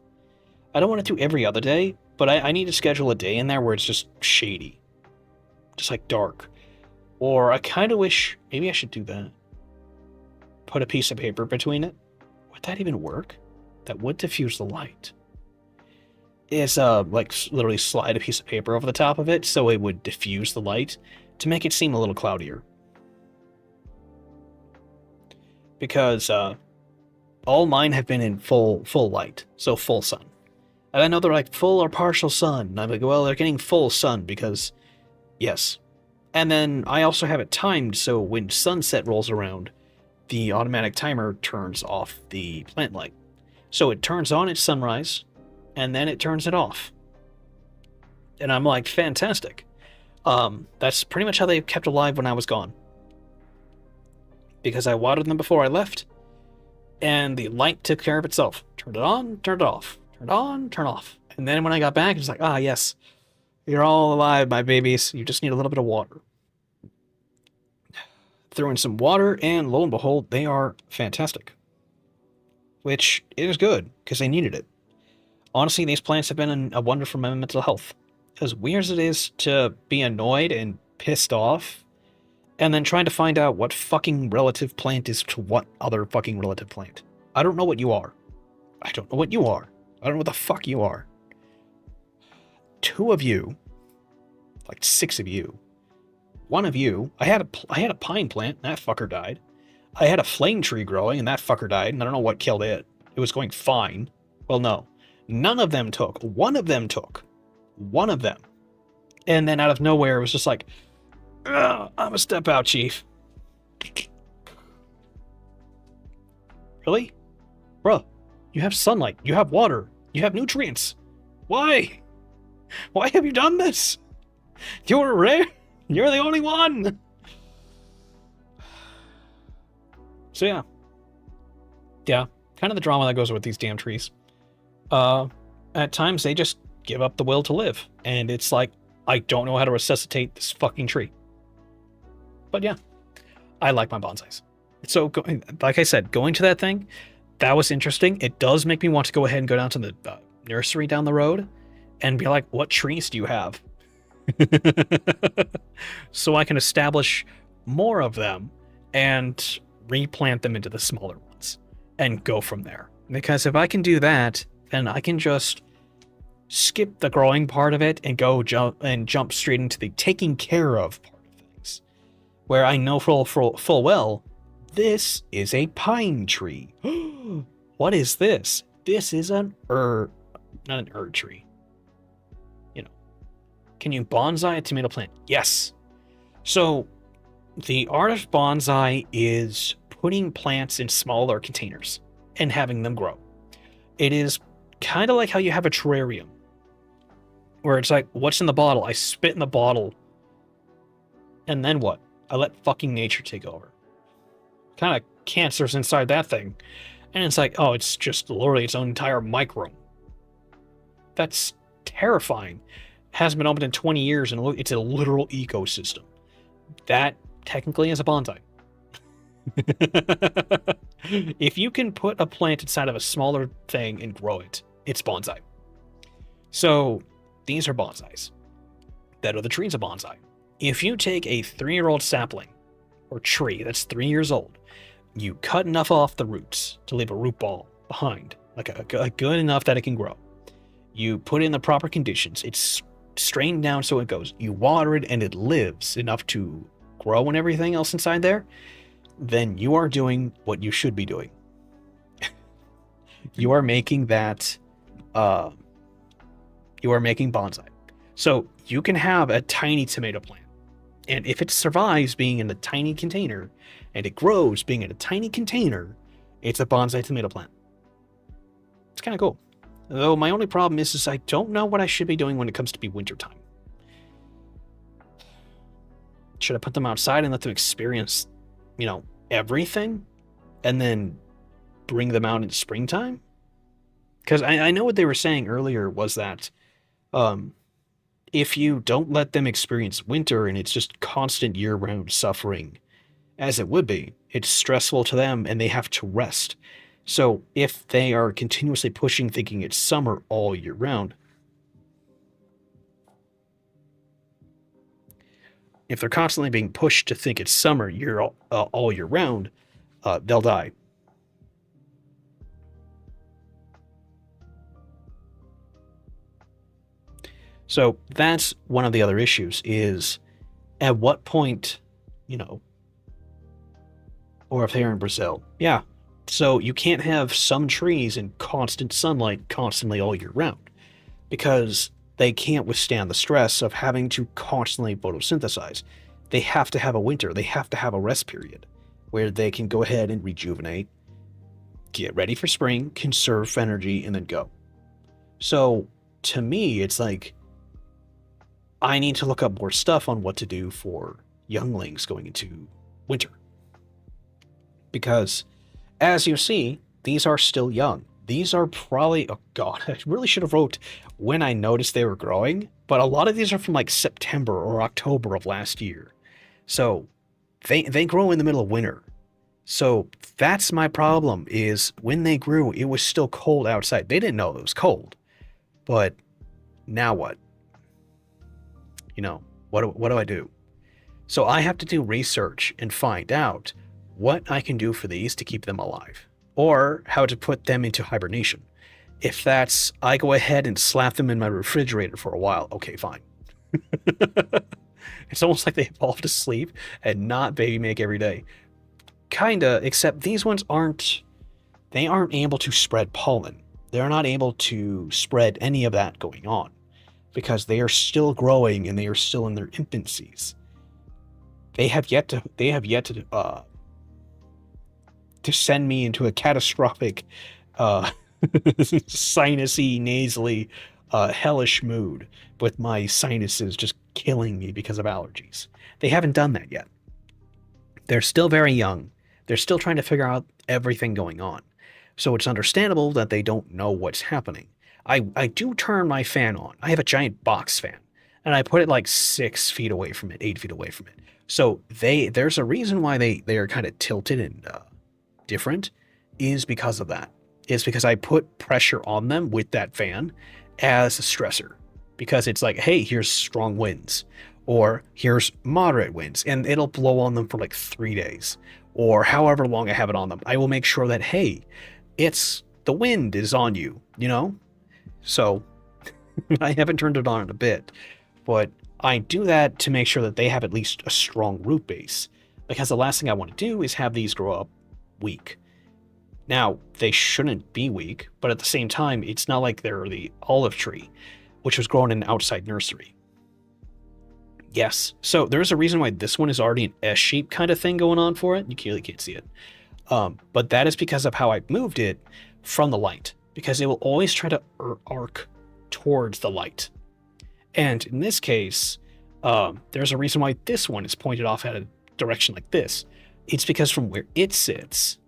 I don't want to do every other day, but I need to schedule a day in there where it's just shady. Just like dark. Or I kind of wish maybe I should do that. Put a piece of paper between it. Would that even work? That would diffuse the light. Is like literally slide a piece of paper over the top of it so it would diffuse the light to make it seem a little cloudier. Because all mine have been in full light, so full sun. And I know they're like full or partial sun. And I'm like, well, they're getting full sun because, yes. And then I also have it timed so when sunset rolls around, the automatic timer turns off the plant light. So it turns on at sunrise, and then it turns it off. And I'm like, fantastic. That's pretty much how they kept alive when I was gone. Because I watered them before I left, and the light took care of itself. Turned it on, turned it off. Turned on, turned off. And then when I got back, it's like, ah, yes, you're all alive, my babies. You just need a little bit of water. Throw in some water, and lo and behold, they are fantastic. Which is good, because they needed it. Honestly, these plants have been a wonder for my mental health. As weird as it is to be annoyed and pissed off, and then trying to find out what fucking relative plant is to what other fucking relative plant. I don't know what you are. I don't know what you are. I don't know what the fuck you are. 2 of you, like 6 of you, 1 of you, I had a pine plant, and that fucker died. I had a flame tree growing, and that fucker died, and I don't know what killed it. It was going fine. Well, no. None of them took. 1 of them took. 1 of them. And then out of nowhere, it was just like, I'm a step out, chief. Really? Bruh, you have sunlight, you have water, you have nutrients. Why? Why have you done this? You're rare. You're the only one. So yeah. Yeah, kind of the drama that goes with these damn trees. At times they just give up the will to live. And it's like, I don't know how to resuscitate this fucking tree. But yeah, I like my bonsais. So, like I said, going to that thing, that was interesting. It does make me want to go ahead and go down to the nursery down the road and be like, what trees do you have? So I can establish more of them and replant them into the smaller ones and go from there. Because if I can do that, then I can just skip the growing part of it and jump straight into the taking care of part of things, where I know full well this is a pine tree. What is this? This is not an herb tree. You know, can you bonsai a tomato plant? Yes. So the art of bonsai is putting plants in smaller containers and having them grow. It is kind of like how you have a terrarium, where it's like, what's in the bottle? I spit in the bottle, and then what? I let fucking nature take over. Kind of cancer's inside that thing. And it's like, oh, it's just literally its own entire microbe. That's terrifying. Hasn't been opened in 20 years, and it's a literal ecosystem. That technically is a bonsai. If you can put a plant inside of a smaller thing and grow it, it's bonsai. So these are bonsais. That are the trees of bonsai. If you take a 3-year-old sapling or tree that's 3 years old, you cut enough off the roots to leave a root ball behind, like a good enough that it can grow. You put in the proper conditions. It's strained down so it goes. You water it and it lives enough to grow and everything else inside there. Then you are doing what you should be doing. You are making that, you are making bonsai. So you can have a tiny tomato plant And if it survives being in a tiny container, and it grows being in a tiny container, it's a bonsai tomato plant. It's kind of cool. Though my only problem is I don't know what I should be doing when it comes to be wintertime. Should I put them outside and let them experience, everything? And then bring them out in springtime? Because I know what they were saying earlier was that if you don't let them experience winter and it's just constant year-round suffering, as it would be, it's stressful to them and they have to rest. So if they are continuously pushing thinking it's summer all year round, if they're constantly being pushed to think it's summer all year round, they'll die. So that's one of the other issues is at what point, or if they're in Brazil. Yeah. So you can't have some trees in constant sunlight constantly all year round because they can't withstand the stress of having to constantly photosynthesize. They have to have a winter. They have to have a rest period where they can go ahead and rejuvenate, get ready for spring, conserve energy, and then go. So to me, it's like I need to look up more stuff on what to do for younglings going into winter. Because as you see, these are still young. These are probably, oh god, I really should have wrote when I noticed they were growing, but a lot of these are from like September or October of last year. So they grow in the middle of winter. So that's my problem is when they grew, it was still cold outside. They didn't know it was cold. But now what? What do I do? So I have to do research and find out what I can do for these to keep them alive, or how to put them into hibernation. If that's, I go ahead and slap them in my refrigerator for a while, okay, fine. It's almost like they evolved to sleep and not baby make every day. Kinda, except these ones aren't able to spread pollen. They're not able to spread any of that going on because they are still growing and they are still in their infancies. They have yet to send me into a catastrophic, sinusy, nasally, hellish mood with my sinuses just killing me because of allergies. They haven't done that yet. They're still very young. They're still trying to figure out everything going on. So it's understandable that they don't know what's happening. I do turn my fan on. I have a giant box fan, and I put it like 6 feet away from it, 8 feet away from it. So there's a reason why they are kind of tilted and different is because of that. It's because I put pressure on them with that fan as a stressor. Because it's like, hey, here's strong winds. Or here's moderate winds. And it'll blow on them for like 3 days. Or however long I have it on them. I will make sure that, hey, the wind is on you, So I haven't turned it on in a bit. But I do that to make sure that they have at least a strong root base. Because the last thing I want to do is have these grow up weak. Now, they shouldn't be weak, but at the same time, it's not like they're the olive tree, which was grown in an outside nursery. Yes, so there's a reason why this one is already an S-shape kind of thing going on for it. You clearly can't see it. But that is because of how I moved it from the light, because it will always try to arc towards the light. And in this case, there's a reason why this one is pointed off at a direction like this. It's because from where it sits,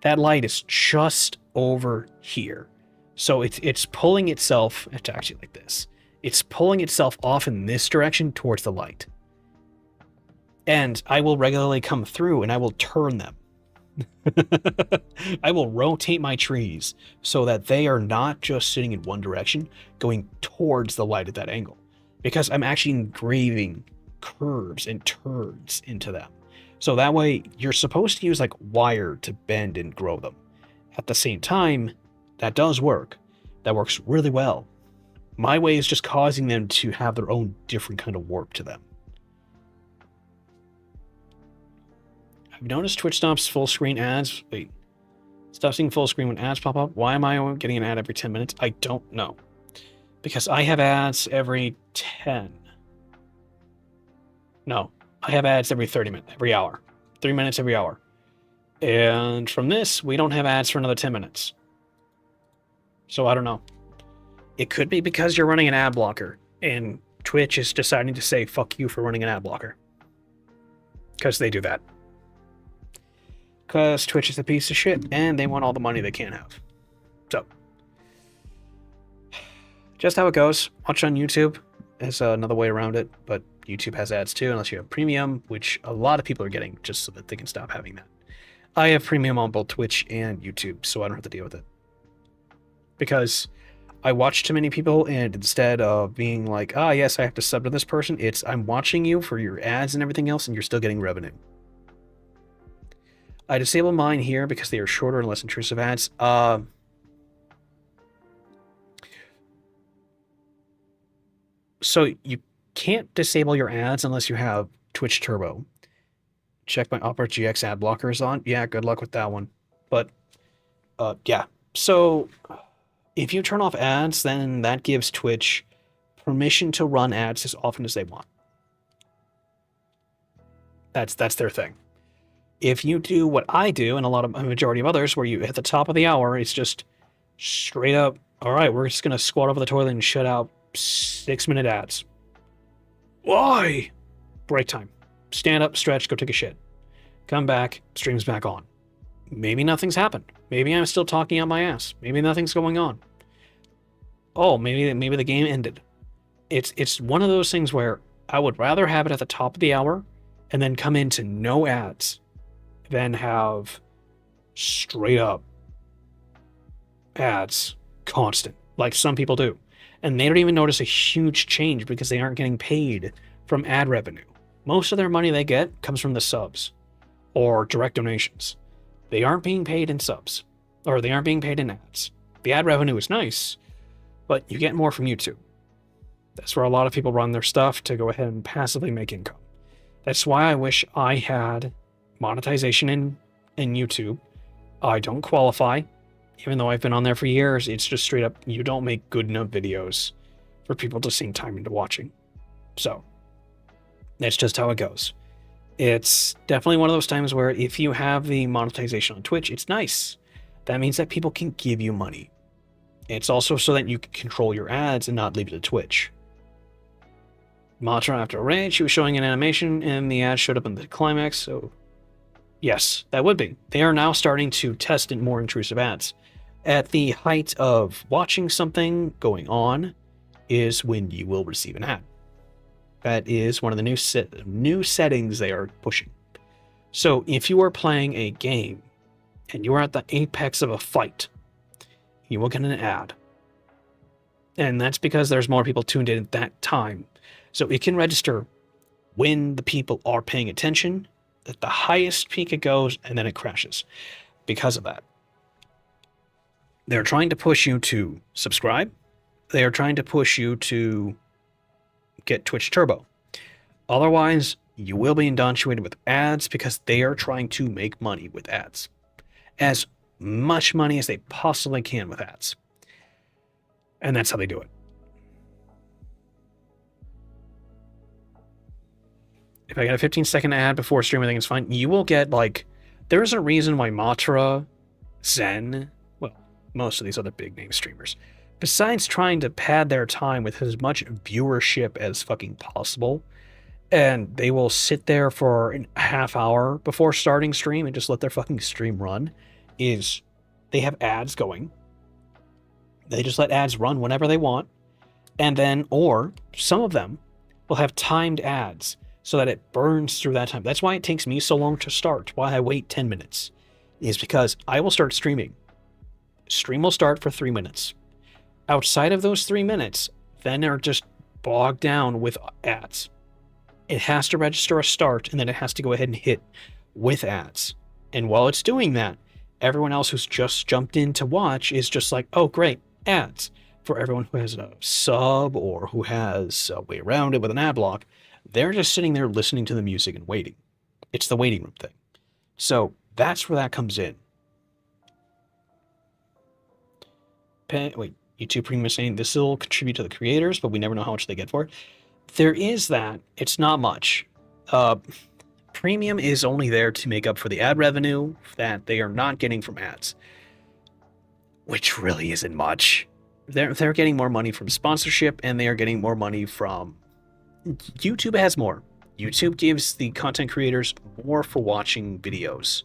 that light is just over here. So it's pulling itself, it's actually like this. It's pulling itself off in this direction towards the light. And I will regularly come through and I will turn them. I will rotate my trees so that they are not just sitting in one direction, going towards the light at that angle. Because I'm actually engraving curves and turns into them. So that way you're supposed to use like wire to bend and grow them. At the same time, that does work. That works really well. My way is just causing them to have their own different kind of warp to them. I've noticed Twitch stops full screen ads. Wait. Stop seeing full screen when ads pop up. Why am I getting an ad every 10 minutes? I don't know. Because I have ads every 10. No, I have ads every 30 minutes, every hour. 3 minutes every hour. And from this, we don't have ads for another 10 minutes. So I don't know. It could be because you're running an ad blocker, and Twitch is deciding to say, fuck you for running an ad blocker. Because they do that. Because Twitch is a piece of shit, and they want all the money they can have. So, just how it goes. Watch on YouTube is another way around it, but YouTube has ads too, unless you have premium, which a lot of people are getting just so that they can stop having that. I have premium on both Twitch and YouTube, so I don't have to deal with it. Because I watch too many people, and instead of being like, ah, yes, I have to sub to this person, it's I'm watching you for your ads and everything else, and you're still getting revenue. I disable mine here because they are shorter and less intrusive ads. So you can't disable your ads unless you have Twitch Turbo. Check my Opera GX ad blockers on. Yeah, good luck with that one. But, yeah. So, if you turn off ads, then that gives Twitch permission to run ads as often as they want. That's their thing. If you do what I do, and a majority of others, where you at the top of the hour, it's just straight up, all right, we're just going to squat over the toilet and shut out 6-minute ads. Why? Break time. Stand up, stretch, go take a shit. Come back, stream's back on. Maybe nothing's happened. Maybe I'm still talking out my ass. Maybe nothing's going on. Oh, maybe the game ended. It's one of those things where I would rather have it at the top of the hour and then come into no ads than have straight up ads constant, like some people do. And they don't even notice a huge change because they aren't getting paid from ad revenue. Most of their money they get comes from the subs or direct donations. They aren't being paid in subs, or they aren't being paid in ads. The ad revenue is nice, but you get more from YouTube. That's where a lot of people run their stuff to go ahead and passively make income. That's why I wish I had monetization in YouTube. I don't qualify. Even though I've been on there for years, it's just straight up, you don't make good enough videos for people to sink time into watching. So, that's just how it goes. It's definitely one of those times where if you have the monetization on Twitch, it's nice. That means that people can give you money. It's also so that you can control your ads and not leave it to Twitch. Matra after a raid, she was showing an animation and the ad showed up in the climax, so yes, that would be. They are now starting to test in more intrusive ads. At the height of watching something going on is when you will receive an ad. That is one of the new settings they are pushing. So if you are playing a game and you are at the apex of a fight, you will get an ad. And that's because there's more people tuned in at that time. So it can register when the people are paying attention, at the highest peak it goes, and then it crashes because of that. They're trying to push you to subscribe. They are trying to push you to get Twitch Turbo. Otherwise, you will be indoctrinated with ads because they are trying to make money with ads. As much money as they possibly can with ads. And that's how they do it. If I get a 15-second ad before stream, I think it's fine. You will get, like, there is a reason why Matra, Zen, well, most of these other big name streamers, besides trying to pad their time with as much viewership as fucking possible, and they will sit there for a half hour before starting stream and just let their fucking stream run, is they have ads going. They just let ads run whenever they want. And then, or some of them will have timed ads so that it burns through that time. That's why it takes me so long to start, why I wait 10 minutes, is because I will start streaming. Stream will start for 3 minutes. Outside of those 3 minutes, then they're just bogged down with ads. It has to register a start, and then it has to go ahead and hit with ads. And while it's doing that, everyone else who's just jumped in to watch is just like, oh, great, ads. For everyone who has a sub or who has a way around it with an ad block, they're just sitting there listening to the music and waiting. It's the waiting room thing. So that's where that comes in. YouTube Premium is saying this will contribute to the creators, but we never know how much they get for it. There is that. It's not much. Premium is only there to make up for the ad revenue that they are not getting from ads, which really isn't much. They're getting more money from sponsorship, and they are getting more money from YouTube. Has more. YouTube gives the content creators more for watching videos,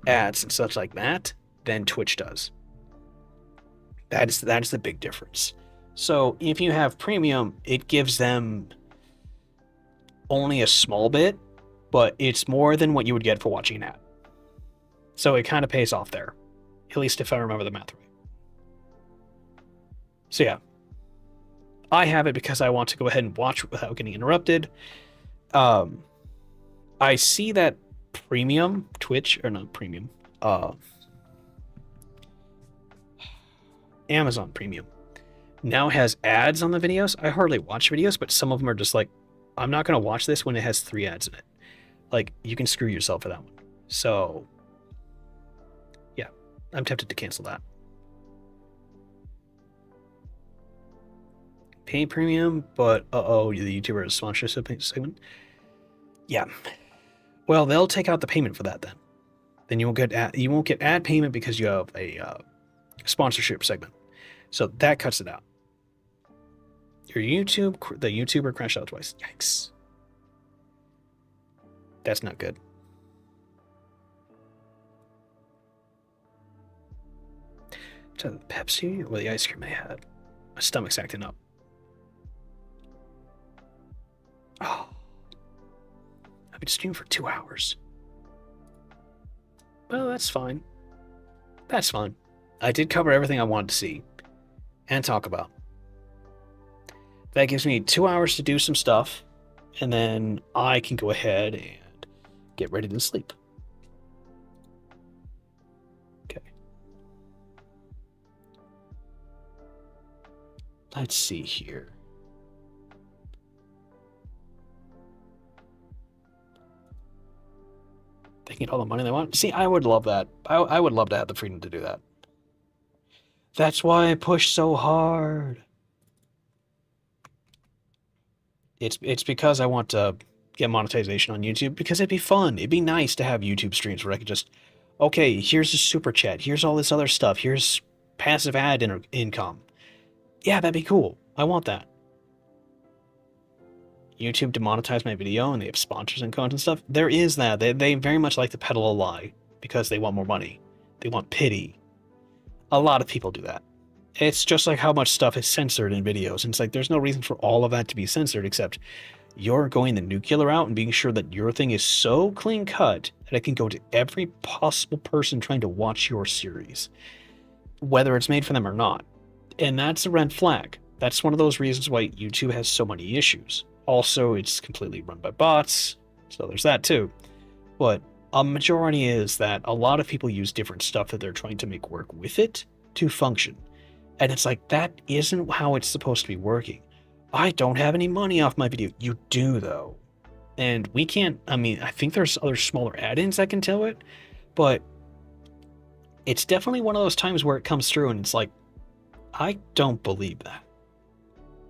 ads, and such like that than Twitch does. That is the big difference. So if you have premium, it gives them only a small bit, but it's more than what you would get for watching an ad. So it kind of pays off there, at least if I remember the math right. So yeah, I have it because I want to go ahead and watch without getting interrupted. I see that premium Twitch, or not premium, Amazon Premium now has ads on the videos. I hardly watch videos, but some of them are just like, I'm not going to watch this when it has 3 ads in it. Like, you can screw yourself for that one. So, yeah, I'm tempted to cancel that. Pay premium, but the YouTuber is sponsorship segment. Yeah. Well, they'll take out the payment for that then. Then you won't get ad payment because you have a sponsorship segment. So that cuts it out. The YouTuber crashed out twice. Yikes. That's not good. To the Pepsi or the ice cream I had. My stomach's acting up. Oh. I've been streaming for 2 hours. Well, that's fine. That's fine. I did cover everything I wanted to see and talk about. That gives me 2 hours to do some stuff, and then I can go ahead and get ready to sleep. Okay. Let's see here. They get all the money they want. See, I would love that. I would love to have the freedom to do that. That's why I push so hard. It's because I want to get monetization on YouTube, because it'd be fun. It'd be nice to have YouTube streams where I could just, okay, here's a super chat. Here's all this other stuff. Here's passive ad income. Yeah, that'd be cool. I want that. YouTube demonetized my video and they have sponsors and content stuff. There is that. They very much like to peddle a lie because they want more money. They want pity. A lot of people do that. It's just like how much stuff is censored in videos. And it's like, there's no reason for all of that to be censored, except you're going the nuclear route and being sure that your thing is so clean cut that it can go to every possible person trying to watch your series, whether it's made for them or not. And that's a red flag. That's one of those reasons why YouTube has so many issues. Also, it's completely run by bots, so there's that too. But a majority is that a lot of people use different stuff that they're trying to make work with it to function. And it's like, that isn't how it's supposed to be working. I don't have any money off my video. You do, though. And we can't, I mean, I think there's other smaller add-ins that can tell it, but it's definitely one of those times where it comes through and it's like, I don't believe that.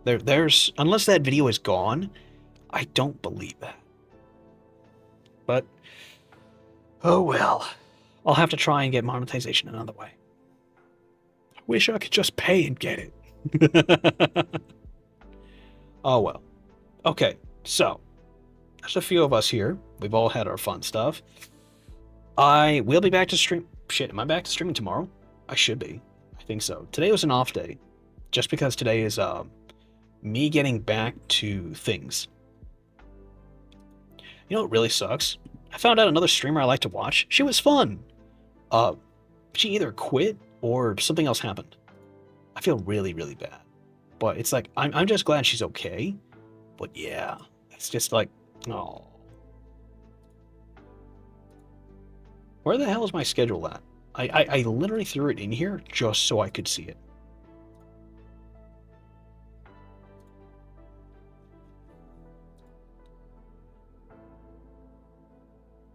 There's, unless that video is gone, I don't believe that. But, oh well. I'll have to try and get monetization another way. I wish I could just pay and get it. Oh well. Okay, so there's a few of us here. We've all had our fun stuff. I will be back to stream. Shit, am I back to streaming tomorrow? I should be. I think so. Today was an off day, just because today is me getting back to things. You know what really sucks? I found out another streamer I like to watch. She was fun. She either quit or something else happened. I feel really, really bad. But it's like, I'm just glad she's okay. But yeah, it's just like, oh. Where the hell is my schedule at? I literally threw it in here just so I could see it.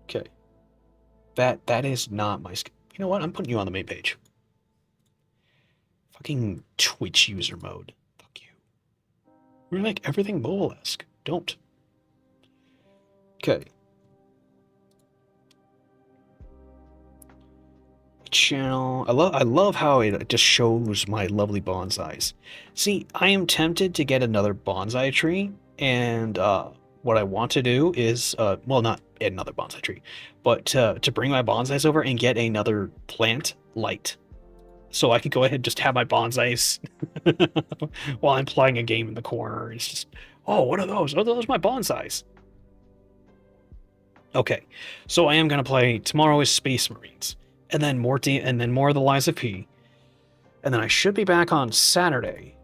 Okay. That is not my schedule. You know what? I'm putting you on the main page. Fucking Twitch user mode. Fuck you. We're gonna make everything mobile-esque. Don't. Okay. Channel. I love how it just shows my lovely bonsais. See, I am tempted to get another bonsai tree, and what I want to do is, well, not another bonsai tree, but to bring my bonsais over and get another plant light, so I could go ahead and just have my bonsais while I'm playing a game in the corner. It's just, oh, what are those? Oh, those are my bonsais. Okay, so I am gonna play. Tomorrow is Space Marines, and then more and then more of the Lies of P, and then I should be back on Saturday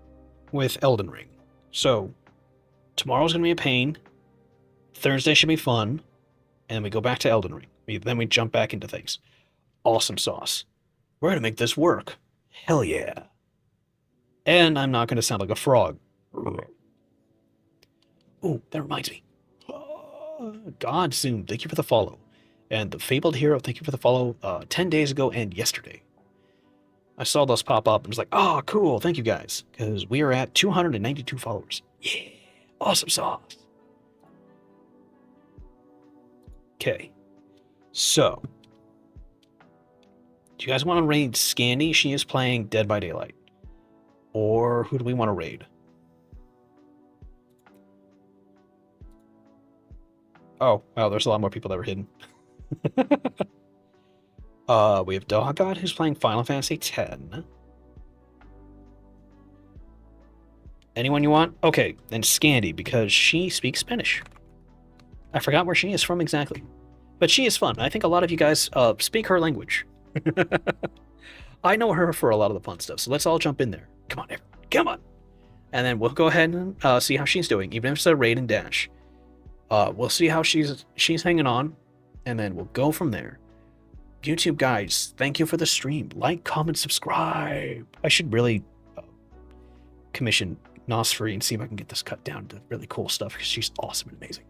with Elden Ring. So tomorrow's gonna be a pain. Thursday should be fun, and then we go back to Elden Ring. Then we jump back into things. Awesome sauce. We're gonna make this work. Hell yeah. And I'm not gonna sound like a frog. Oh, that reminds me. God Zoom, thank you for the follow. And the Fabled Hero, thank you for the follow 10 days ago and yesterday. I saw those pop up and was like, oh, cool, thank you guys. Because we are at 292 followers. Yeah, awesome sauce. Okay, so do you guys want to raid Scandy? She is playing Dead by Daylight. Or who do we want to raid? Oh, wow, there's a lot more people that were hidden. We have Doggod, who's playing Final Fantasy X. Anyone you want? Okay, then Scandy, because she speaks Spanish. I forgot where she is from exactly. But she is fun. I think a lot of you guys speak her language. I know her for a lot of the fun stuff, so let's all jump in there. Come on, everyone. Come on! And then we'll go ahead and see how she's doing, even if it's a raid and dash. We'll see how she's hanging on, and then we'll go from there. YouTube guys, thank you for the stream. Like, comment, subscribe. I should really commission Nosferee and see if I can get this cut down to really cool stuff, because she's awesome and amazing.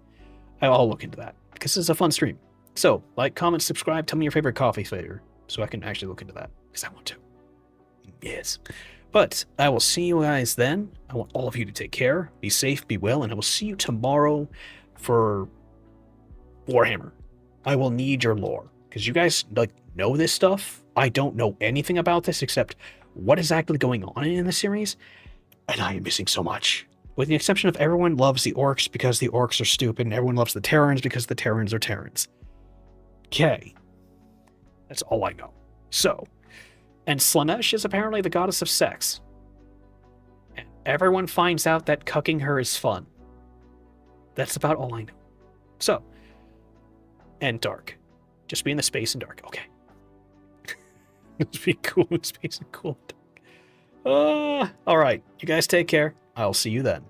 I'll look into that, because this is a fun stream. So, like, comment, subscribe, tell me your favorite coffee flavor, so I can actually look into that, because I want to. Yes. But I will see you guys then. I want all of you to take care, be safe, be well, and I will see you tomorrow for Warhammer. I will need your lore, because you guys know this stuff. I don't know anything about this except what is actually going on in the series, and I am missing so much. With the exception of everyone loves the orcs because the orcs are stupid, and everyone loves the Terrans because the Terrans are Terrans. Okay. That's all I know. So, and Slanesh is apparently the goddess of sex. And everyone finds out that cucking her is fun. That's about all I know. So, and dark. Just be in the space and dark. Okay. Just be cool in space and cool and dark. Alright. You guys take care. I'll see you then.